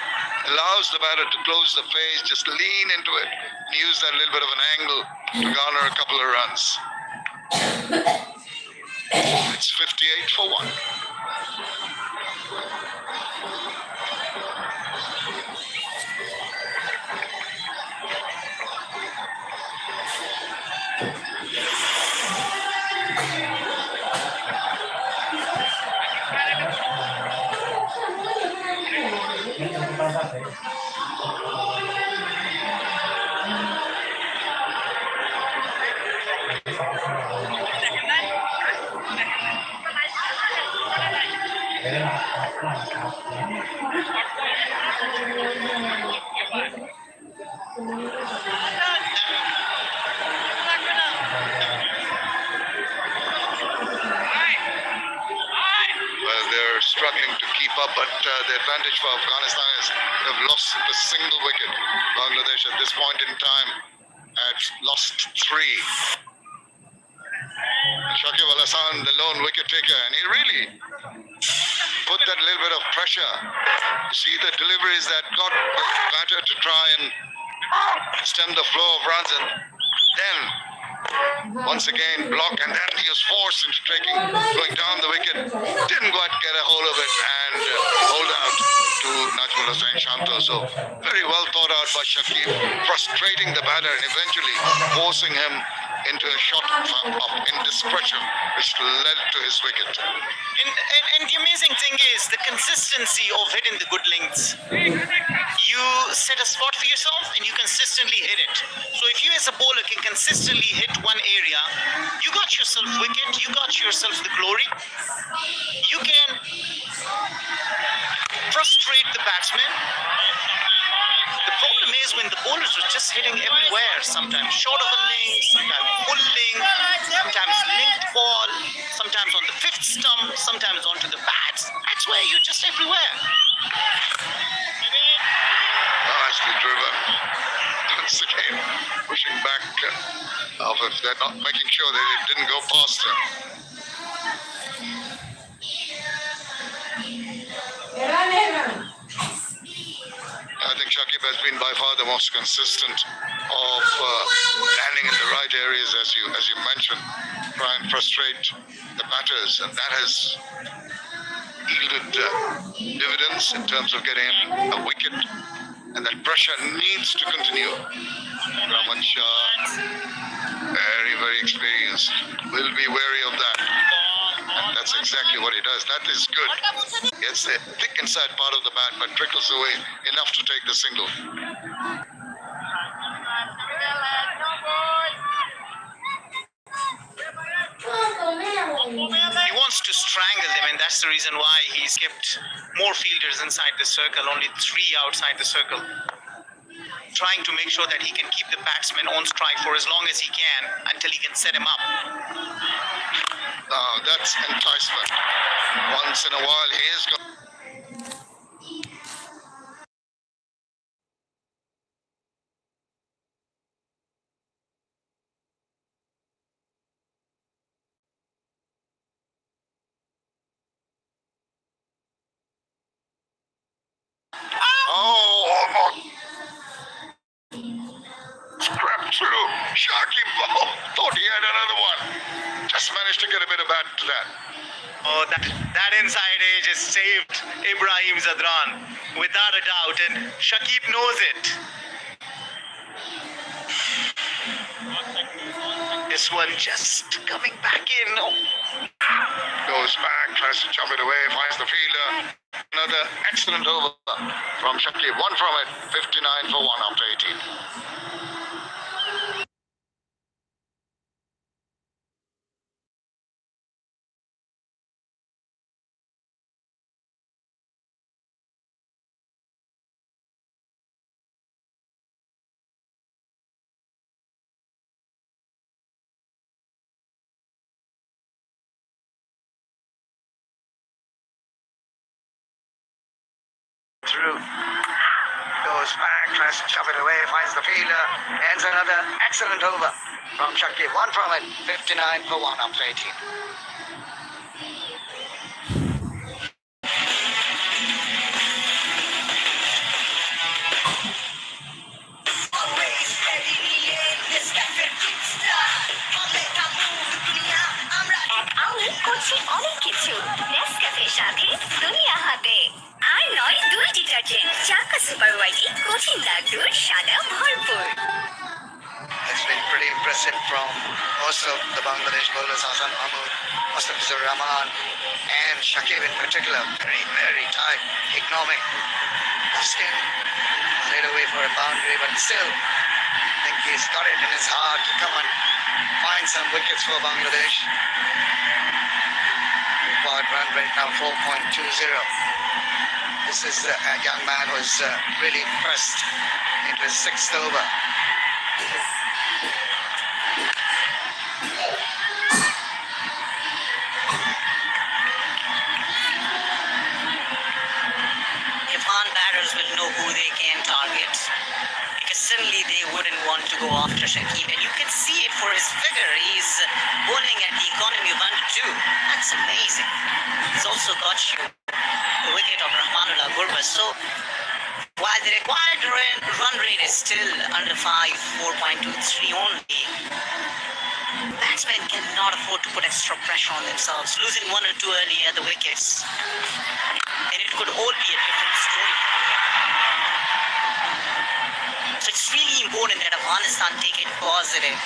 allows the batter to close the face, just lean into it, and use that little bit of an angle to garner a couple of runs. It's 58 for 1. Well, they're struggling to keep up, but the advantage for Afghanistan is they've lost a single wicket. Bangladesh at this point in time had lost 3. Shakib Al Hasan, the lone wicket taker, and he really put that little bit of pressure. You see the deliveries that got the batter to try and stem the flow of runs, and then once again block, and then he was forced into going down the wicket. Didn't quite get a hold of it and hold out to Najmul Hussain Shanto. So very well thought out by Shakib, frustrating the batter and eventually forcing him into a shot of indiscretion, which led to his wicket. And the amazing thing is the consistency of hitting the good lengths. You set a spot for yourself and you consistently hit it. So if you as a bowler can consistently hit one area, you got yourself wicket, you got yourself the glory. You can frustrate the batsman. The problem is when the bowlers are just hitting everywhere, sometimes short of a length, sometimes full length, sometimes linked ball, sometimes on the 5th stump, sometimes onto the bats. That's where you're just everywhere. Nicely driven. Once again, pushing back off if they're not making sure that it didn't go past him. I think Shakib has been by far the most consistent of landing in the right areas, as you mentioned, try and frustrate the batters, and that has yielded dividends in terms of getting a wicket, and that pressure needs to continue. Rahman Shah, very, very experienced, will be wary of that. And that's exactly what he does. That is good. Gets the thick inside part of the bat, but trickles away enough to take the single. He wants to strangle them, and that's the reason why he's kept more fielders inside the circle, only 3 outside the circle, trying to make sure that he can keep the batsman on strike for as long as he can until he can set him up. That's enticement. Once in a while, he is going. Oh, almost. Scrapped through. Shakib thought he had another one. Just managed to get a bit of bat to that. Oh, that inside edge has saved Ibrahim Zadran, without a doubt, and Shakib knows it. This one just coming back in. Oh. Goes back, tries to chop it away, finds the fielder. Another excellent over from Shakib. 1 from it, 59 for 1 after 18. through. Goes back, tries to shove it away, finds the fielder, ends another excellent over from Shakib. One from it, 59 for 1 after 18. আমি করছি অনেক কিছু নেসক্যাফের সাথে দুনিয়া হাতে আর নয় 2 detergent চাকা super white কঠিন দাগ দূর সাদা ভরপুর It's been pretty impressive from most of the Bangladesh bowlers, Hassan Mahmood, Mustafizur Rahman, and Shakib in particular. Very, very tight, economic. Skin laid away for a boundary, but still, I think he's got it in his heart to come and find some wickets for Bangladesh. Required run rate now 4.20. This is a young man who's really pressed into his 6th over. Afghan batters will know who they can target because suddenly they wouldn't want to go after Shakib, and you can see it for his figure. He's bowling at the economy of under 2. That's amazing. He's also got you the wicket of Rahmanullah Gurbaz. So while the required run rate is still under 5, 4.23 only, batsmen cannot afford to put extra pressure on themselves. Losing 1 or 2 early at the wickets, and it could all be a different story. So it's really important that Afghanistan take it positive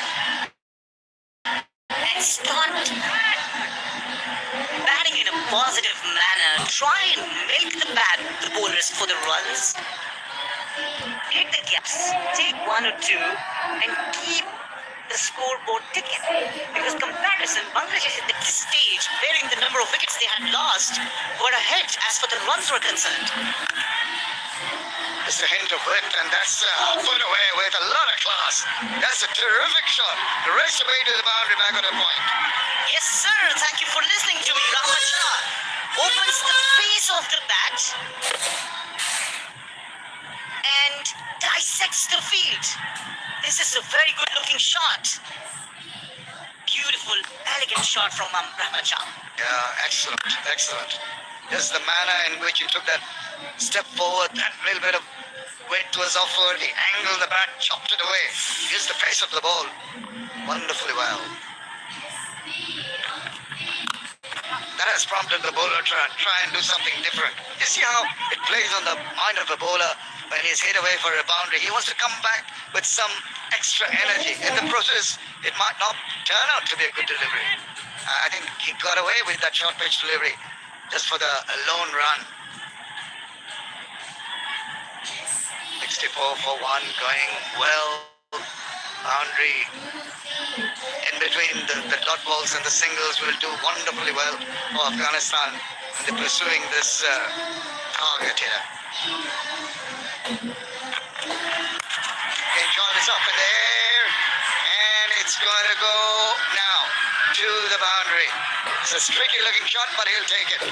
and start batting in a positive manner. Try and milk the bowlers for the runs. Hit the gaps, take 1 or 2, and keep the scoreboard ticking. Because comparison, Bangladesh at this stage, bearing the number of wickets they had lost, were ahead as far the runs were concerned. Just a hint of width, and that's a foot away with a lot of class. That's a terrific shot. The rest away to the boundary back on a point. Yes, sir. Thank you for listening to me. Rahman Shah opens the face of the bat and dissects the field. This is a very good looking shot. Beautiful, elegant shot from Rahman Shah. Yeah, excellent, excellent. Just the manner in which he took that step forward, that little bit of weight was offered, he angled the bat, chopped it away, used the pace of the ball wonderfully well. That has prompted the bowler to try and do something different. You see how it plays on the mind of the bowler when he's hit away for a boundary. He wants to come back with some extra energy. In the process, it might not turn out to be a good delivery. I think he got away with that short pitch delivery just for the lone run. 64 for 1, going well. Boundary in between the dot balls and the singles will do wonderfully well for Afghanistan, and they're pursuing this target here. Okay, shot is up in the air, and it's going to go now to the boundary. It's a streaky looking shot, but he'll take it.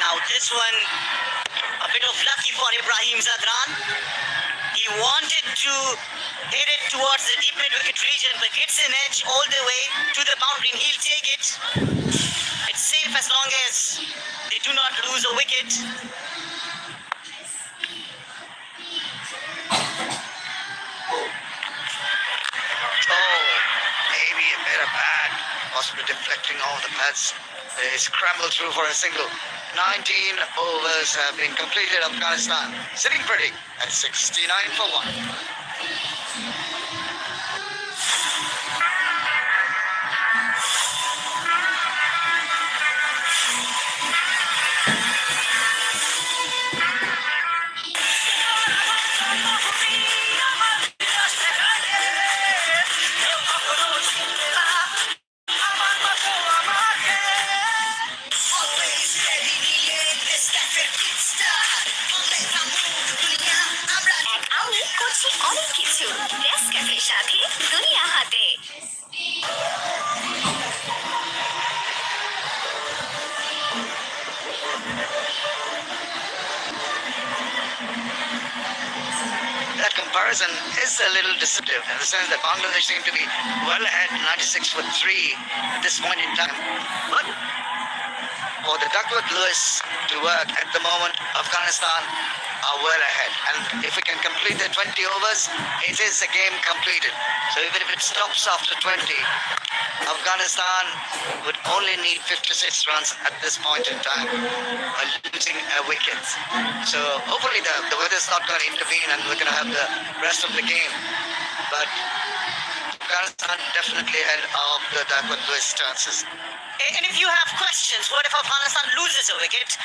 Now this one, a bit of lucky for Ibrahim Zadran. He wanted to hit it towards the deep mid-wicket region, but gets an edge all the way to the boundary, and he'll take it. It's safe as long as they do not lose a wicket. Oh, maybe a bit of bad, possibly deflecting all the pads. They scrambled through for a single. 19 overs have been completed. Afghanistan sitting pretty at 69 for 1. আমি করছি অনেক কিছু নেসক্যাফের সাথে দুনিয়া হাতে That comparison is a little deceptive in the sense that Bangladesh seem to be well ahead, 96 for 3 at this point in time. But for the Duckworth-Lewis to work at the moment, Afghanistan are well ahead. And if we can complete the 20 overs, it is a game completed. So even if it stops after 20, Afghanistan would only need 56 runs at this point in time, losing a wicket. So hopefully the weather's not going to intervene and we're going to have the rest of the game. But Afghanistan definitely ahead of the Duckworth-Lewis chances. And if you have questions, what if Afghanistan loses a wicket?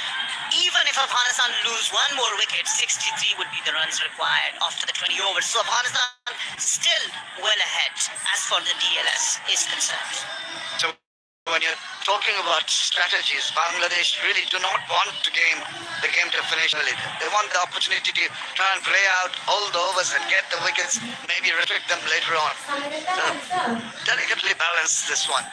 Even if Afghanistan lose one more wicket, 63 would be the runs required after the 20 overs. So Afghanistan still well ahead as far as the DLS is concerned. So when you're talking about strategies, Bangladesh really do not want the game to finish early. They want the opportunity to try and play out all the overs and get the wickets, maybe restrict them later on. So delicately balance this one.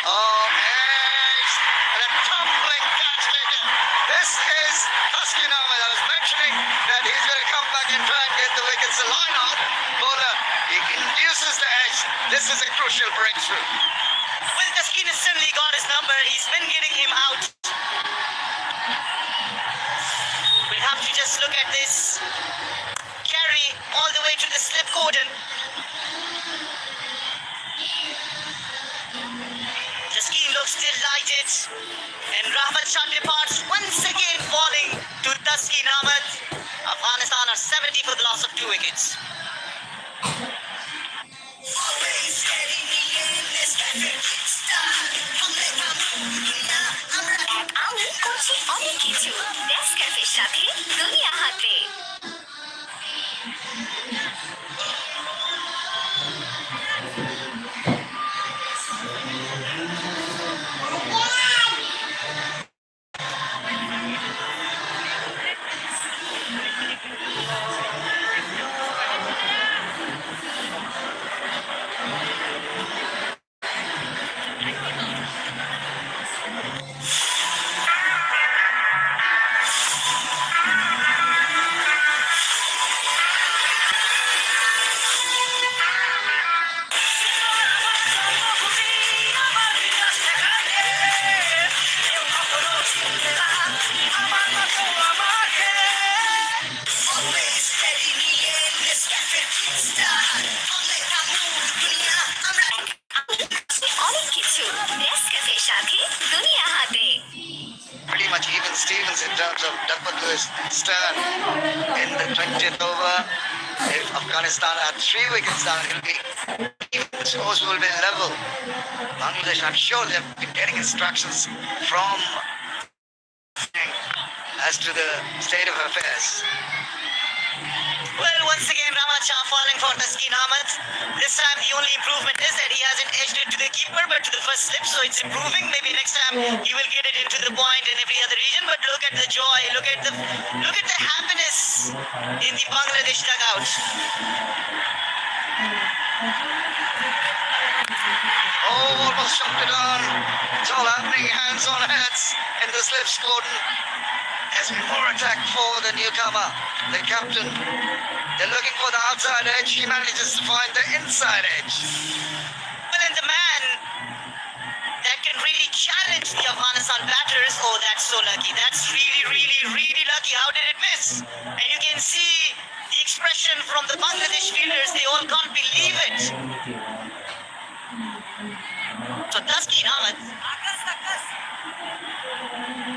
Oh, and a tumbling catch taken. This is Husky Ahmed. I was mentioning that he's going to come back and try and get the wickets. The line out bowler, he induces the edge. This is a crucial breakthrough. Well, Taskin has suddenly got his number. He's been getting him out. We'll have to just look at this carry all the way to the slip cordon. Taskin looks delighted, and Rahmat Shah departs once again, falling to Taskin Ahmed. Afghanistan are 70 for the loss of 2 wickets. আমি করছি অনেক কিছু নেসক্যাফের সাথে দুনিয়া হাতে। Pretty much even Stevens in terms of Duckworth-Lewis stand in the 20th over. If Afghanistan had 3 wickets down, it will be even. The scores will be level. Bangladesh, I'm sure they've been getting instructions from as to the state of affairs. Well, once again, Rahmat Shah falling for Taskin Ahmed. This time, the only improvement is that he hasn't edged it to the keeper, but to the first slip, so it's improving. Maybe next time he will get it into the point in every other region. But look at the joy, look at the happiness in the Bangladesh dugout. Oh, almost shot it on. It's all happening hands on heads in the slips cordon. There's more attack for the newcomer, the captain. They're looking for the outside edge. He manages to find the inside edge. Well, and the man that can really challenge the Afghanistan batters, oh, that's so lucky. That's really, really, really lucky. How did it miss? And you can see the expression from the Bangladesh fielders. They all can't believe it. So Taskin Ahmed,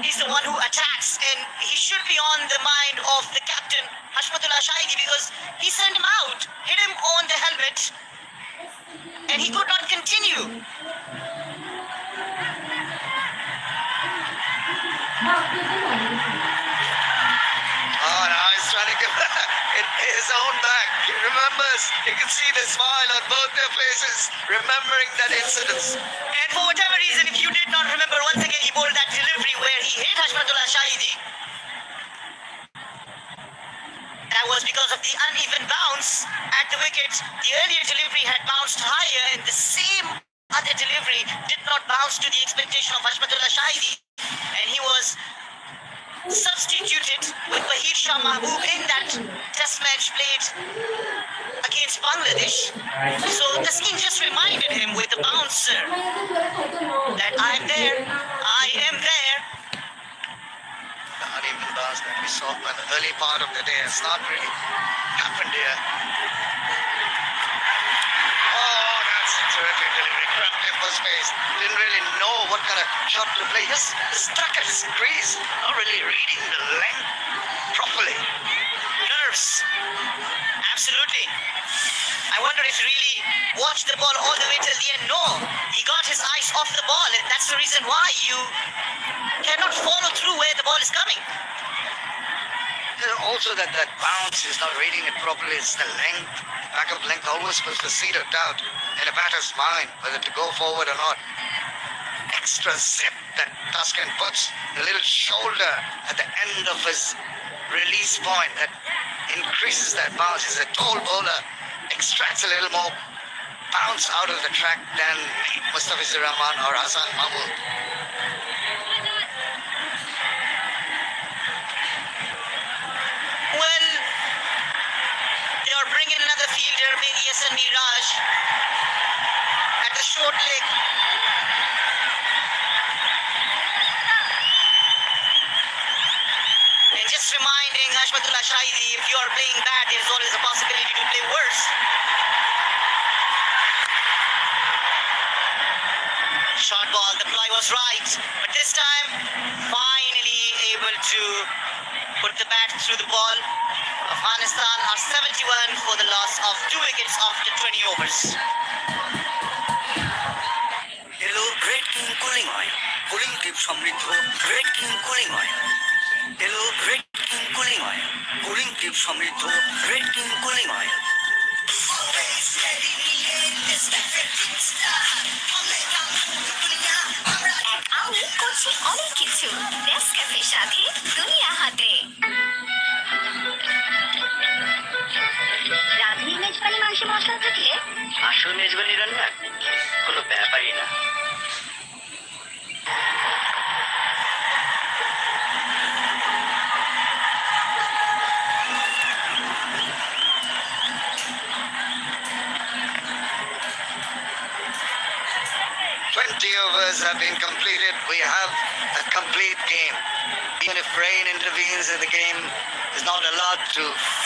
he's the one who attacks, and he should be on the mind of the captain, Hashmatullah Shahidi, because he sent him out, hit him on the helmet, and he could not continue. Oh, now he's trying to get in his own back. He remembers. You can see the smile on both their faces, remembering that incident. And for whatever reason, if you did not remember, once again he bowled that delivery where he hit Hashmatullah Shahidi. That was because of the uneven bounce at the wicket. The earlier delivery had bounced higher, and the same other delivery did not bounce to the expectation combination of Hashmatullah Shahidi, and he was substituted with Wahid Shah Mahbub in that test match played against Bangladesh. So Taskin just reminded him with the bouncer that I am there, I am there. The uneven bars that we saw in the early part of the day has not really happened here. Oh, that's a terrific delivery. Cramped him for space. Didn't really know what kind of shot to play. Just stuck at his crease. Not really reading the length properly. Nerves. Absolutely. I wonder if he really watched the ball all the way till the end. No, he got his eyes off the ball, and that's the reason why you cannot follow through where the ball is coming. Also that bounce is not reading it properly. It's the length, lack of length always puts the seed of doubt in a batter's mind whether to go forward or not. Extra zip that Tuscan puts, the little shoulder at the end of his release point that increases that bounce. He's a tall bowler, extracts a little more bounce out of the track than Mustafizur Rahman or Hassan Mahmood. Well, they are bringing another fielder, maybe Yasin Miraj, at the short leg. And just reminding Hashmatullah Shahidi, if you are playing bad, there is always a possibility to play worse. Short ball, the ply was right, but this time, finally able to put the bat through the ball. Afghanistan are 71 for the loss of 2 wickets after 20 overs. Hello, Red King Cooling Oil. Cooling tip সমৃদ্ধ Red King Cooling Oil. Hello, Red King Cooling Oil. Cooling tip সমৃদ্ধ Red King Cooling Oil. আমি করছি অনেক কিছু নেসক্যাফের সাথে দুনিয়া হাতে রাঁধুনি মেজবানি মাংসে মশলা থাকলে আসল মেজবানি রান্না কোনো ব্যাপারই না। 20 overs have been completed. We have a complete game. Even if rain intervenes in the game is not allowed to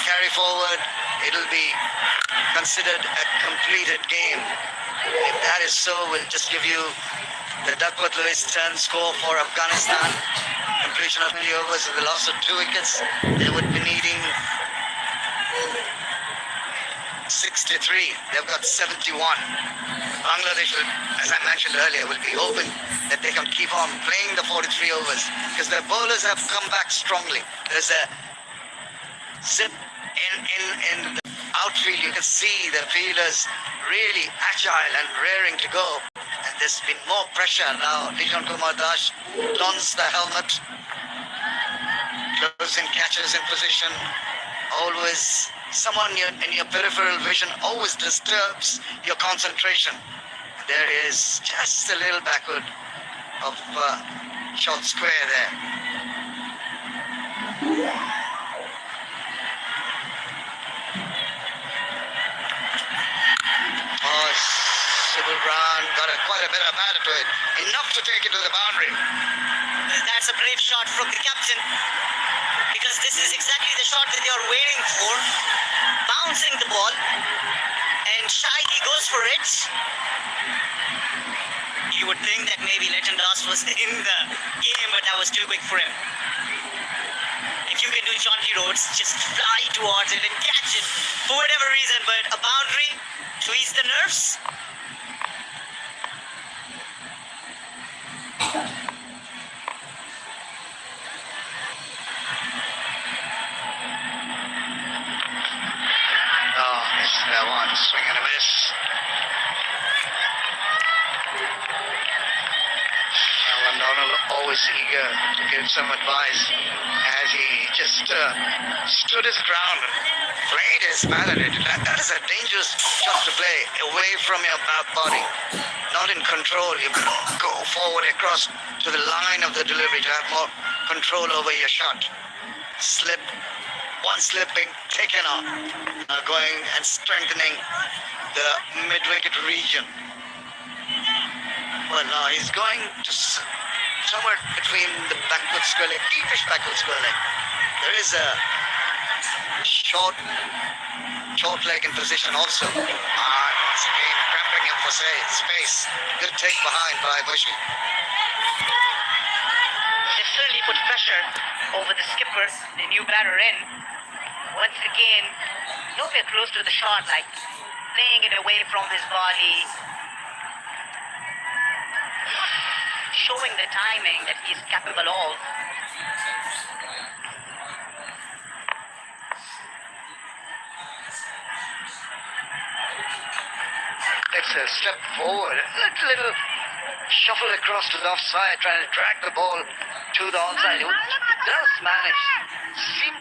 carry forward, it'll be considered a completed game. If that is so, we'll just give you the Duckworth Lewis turn score for Afghanistan. Completion of 20 overs with the loss of 2 wickets. They would be needing 63. They've got 71. Bangladesh will, as I mentioned earlier, will be hoping that they can keep on playing the 43 overs because their bowlers have come back strongly. There's a zip in the outfield. You can see the fielders really agile and raring to go. And there's been more pressure now. Lijon Kumar Das dons the helmet, closing catches in position. Always someone in your peripheral vision always disturbs your concentration. There is just a little backward of short square there. Oh, Sybil Brown got quite a bit of batter to it. Enough to take it to the boundary. That's a brave shot from the captain, because this is exactly the shot that they are waiting for. Bouncing the ball, and Shahidi goes for it. You would think that maybe Leighton Das was in the game, but that was too quick for him. If you can do Jonty Rhodes, just fly towards it and catch it for whatever reason, but a boundary to ease the nerves. Oh, missed that one. Swing and a miss. Ronald always eager to give some advice as he just stood his ground and played his ballad. That is a dangerous shot to play away from your body, not in control. You go forward across to the line of the delivery to have more control over your shot. Slip, one slip being taken off, going and strengthening the mid-wicket region. Well, now he's going to somewhere between the backward square leg, deepish backward square leg. There is a short leg in position also. Once again, cramping him for space. Good take behind by Bushi. They certainly put pressure over the skipper, the new batter in. Once again, nowhere close to the shot, like playing it away from his body. Showing the timing that he's capable of. Takes a step forward, a little shuffle across to the offside, trying to drag the ball to the onside. He does manage, seem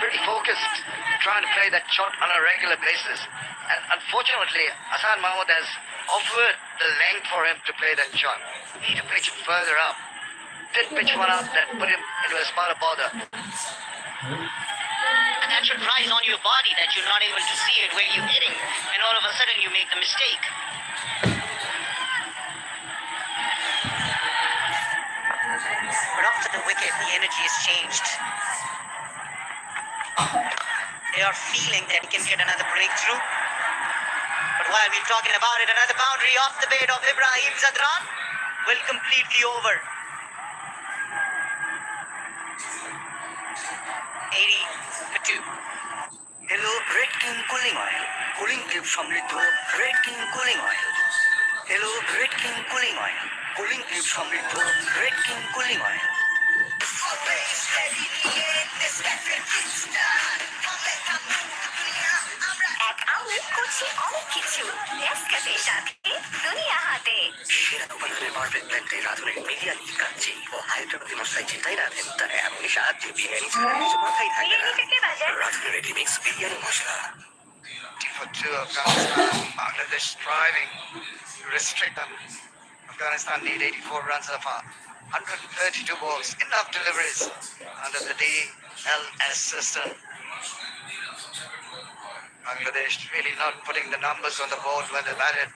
pretty focused, trying to play that shot on a regular basis. And unfortunately, Hassan Mahmood has offered the length for him to play that shot. He need to pitch it further up. Did pitch one up that put him into a spot of bother. And that should rise on your body that you're not able to see it where you're hitting, and all of a sudden you make the mistake. But after the wicket, the energy has changed. They are feeling that he can get another breakthrough. But while we're talking about it, another boundary off the bat of Ibrahim Zadran will complete the over. 80 for 2. Hello, Red King Cooling Oil. Cooling tube সমৃদ্ধ Red King Cooling Oil. Hello, Red King Cooling Oil. Cooling tube সমৃদ্ধ Red King Cooling Oil. এক out করছে অনেক কিছু নেসক্যাফের সাথে দুনিয়া হাতে সেরা উপাদানের পারফেক্ট ব্লেন্ডে রাধুনের মিডিয়া লিগ কাচ্ছি ও হাইড্রোজেন মশলায় চিন্তাই রাখেন তার এমনই সাহায্যে বিরিয়ানি ছাড়া কিছু মাথায় থাকে না বিরিয়ানিটাকে বাজার রাধুনের রেডিমিক্স বিরিয়ানি মশলা For 2 Afghanistan, Bangladesh striving to restrict them. Afghanistan need 84 runs of 132 balls, enough deliveries under the DLS system. Bangladesh really not putting the numbers on the board when they batted.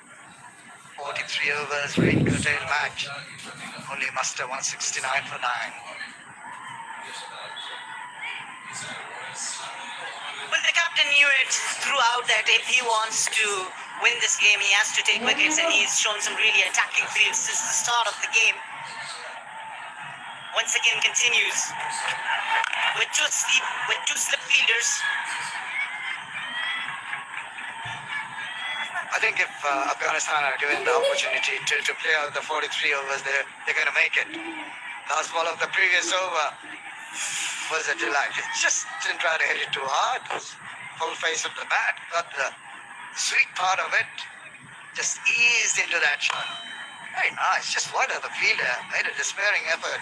43 overs, rain curtailed match. Only muster 169 for 9. Well, the captain knew it throughout that if he wants to win this game, he has to take wickets, and he's shown some really attacking field since the start of the game. Once again continues with two slip fielders. I think if Afghanistan are given the opportunity to play out the 43 overs, they're going to make it. Last ball of the previous over was a delight. It just didn't try to hit it too hard. Full face of the bat. Got the sweet part of it. Just eased into that shot. Very nice. Just wide of the fielder. Made a despairing effort.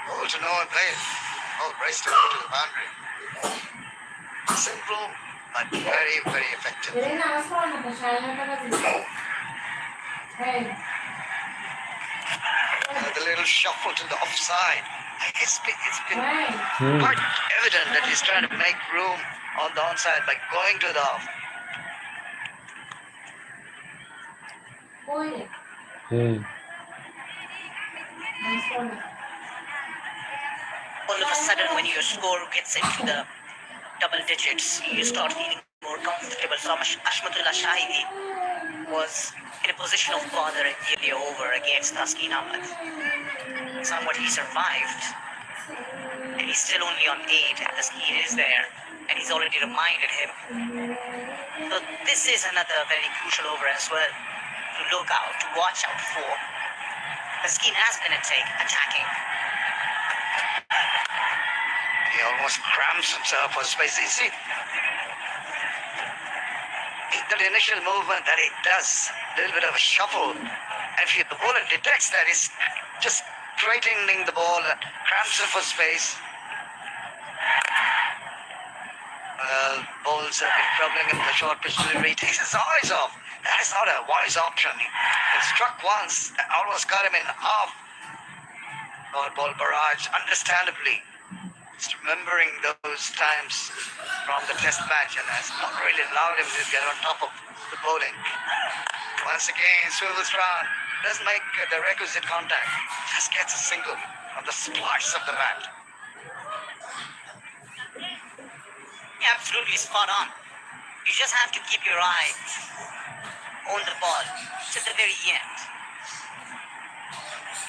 Goal to no one played. Oh, raced over to the boundary. Simple, but very, very effective. এর নামাজ পড়ানো তো 9:30 বাজে এই The little shuffle to the offside. It's been ভাই quite evident that he's trying to make room on the onside by going to the off. কই রে নামাজ পড়ানো All of a sudden, when your score gets into the double digits, you start feeling more comfortable. So Ashmatullah Shahidi was in a position of bother in the over against Taskin Ahmed. Somewhat he survived, and he's still only on 8, and Taskin is there, and he's already reminded him. So this is another very crucial over as well to look out, to watch out for. Taskin has been attacking. He almost cramps himself for space. You see, that initial movement that he does, a little bit of a shuffle, and if the bowler detects that, he's just straightening the ball, cramps him for space. Bowls have been troubling him in the short pitch delivery. He takes his eyes off. That is not a wise option. He struck once, almost cut him in half. Lord ball barrage, understandably. Just remembering those times from the test match and has not really allowed him to get on top of the bowling. Once again, swivels round, doesn't make the requisite contact, just gets a single on the splash of the mat. Absolutely spot on. You just have to keep your eye on the ball to the very end.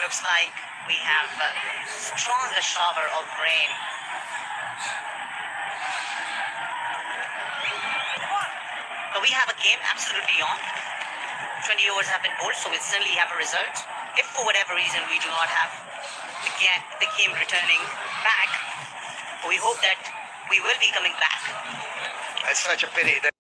Looks like we have a stronger shower of rain. But we have a game absolutely on. 20 overs have been bowled, so we'll certainly have a result. If for whatever reason we do not have the game returning back, we hope that we will be coming back. It's such a pity that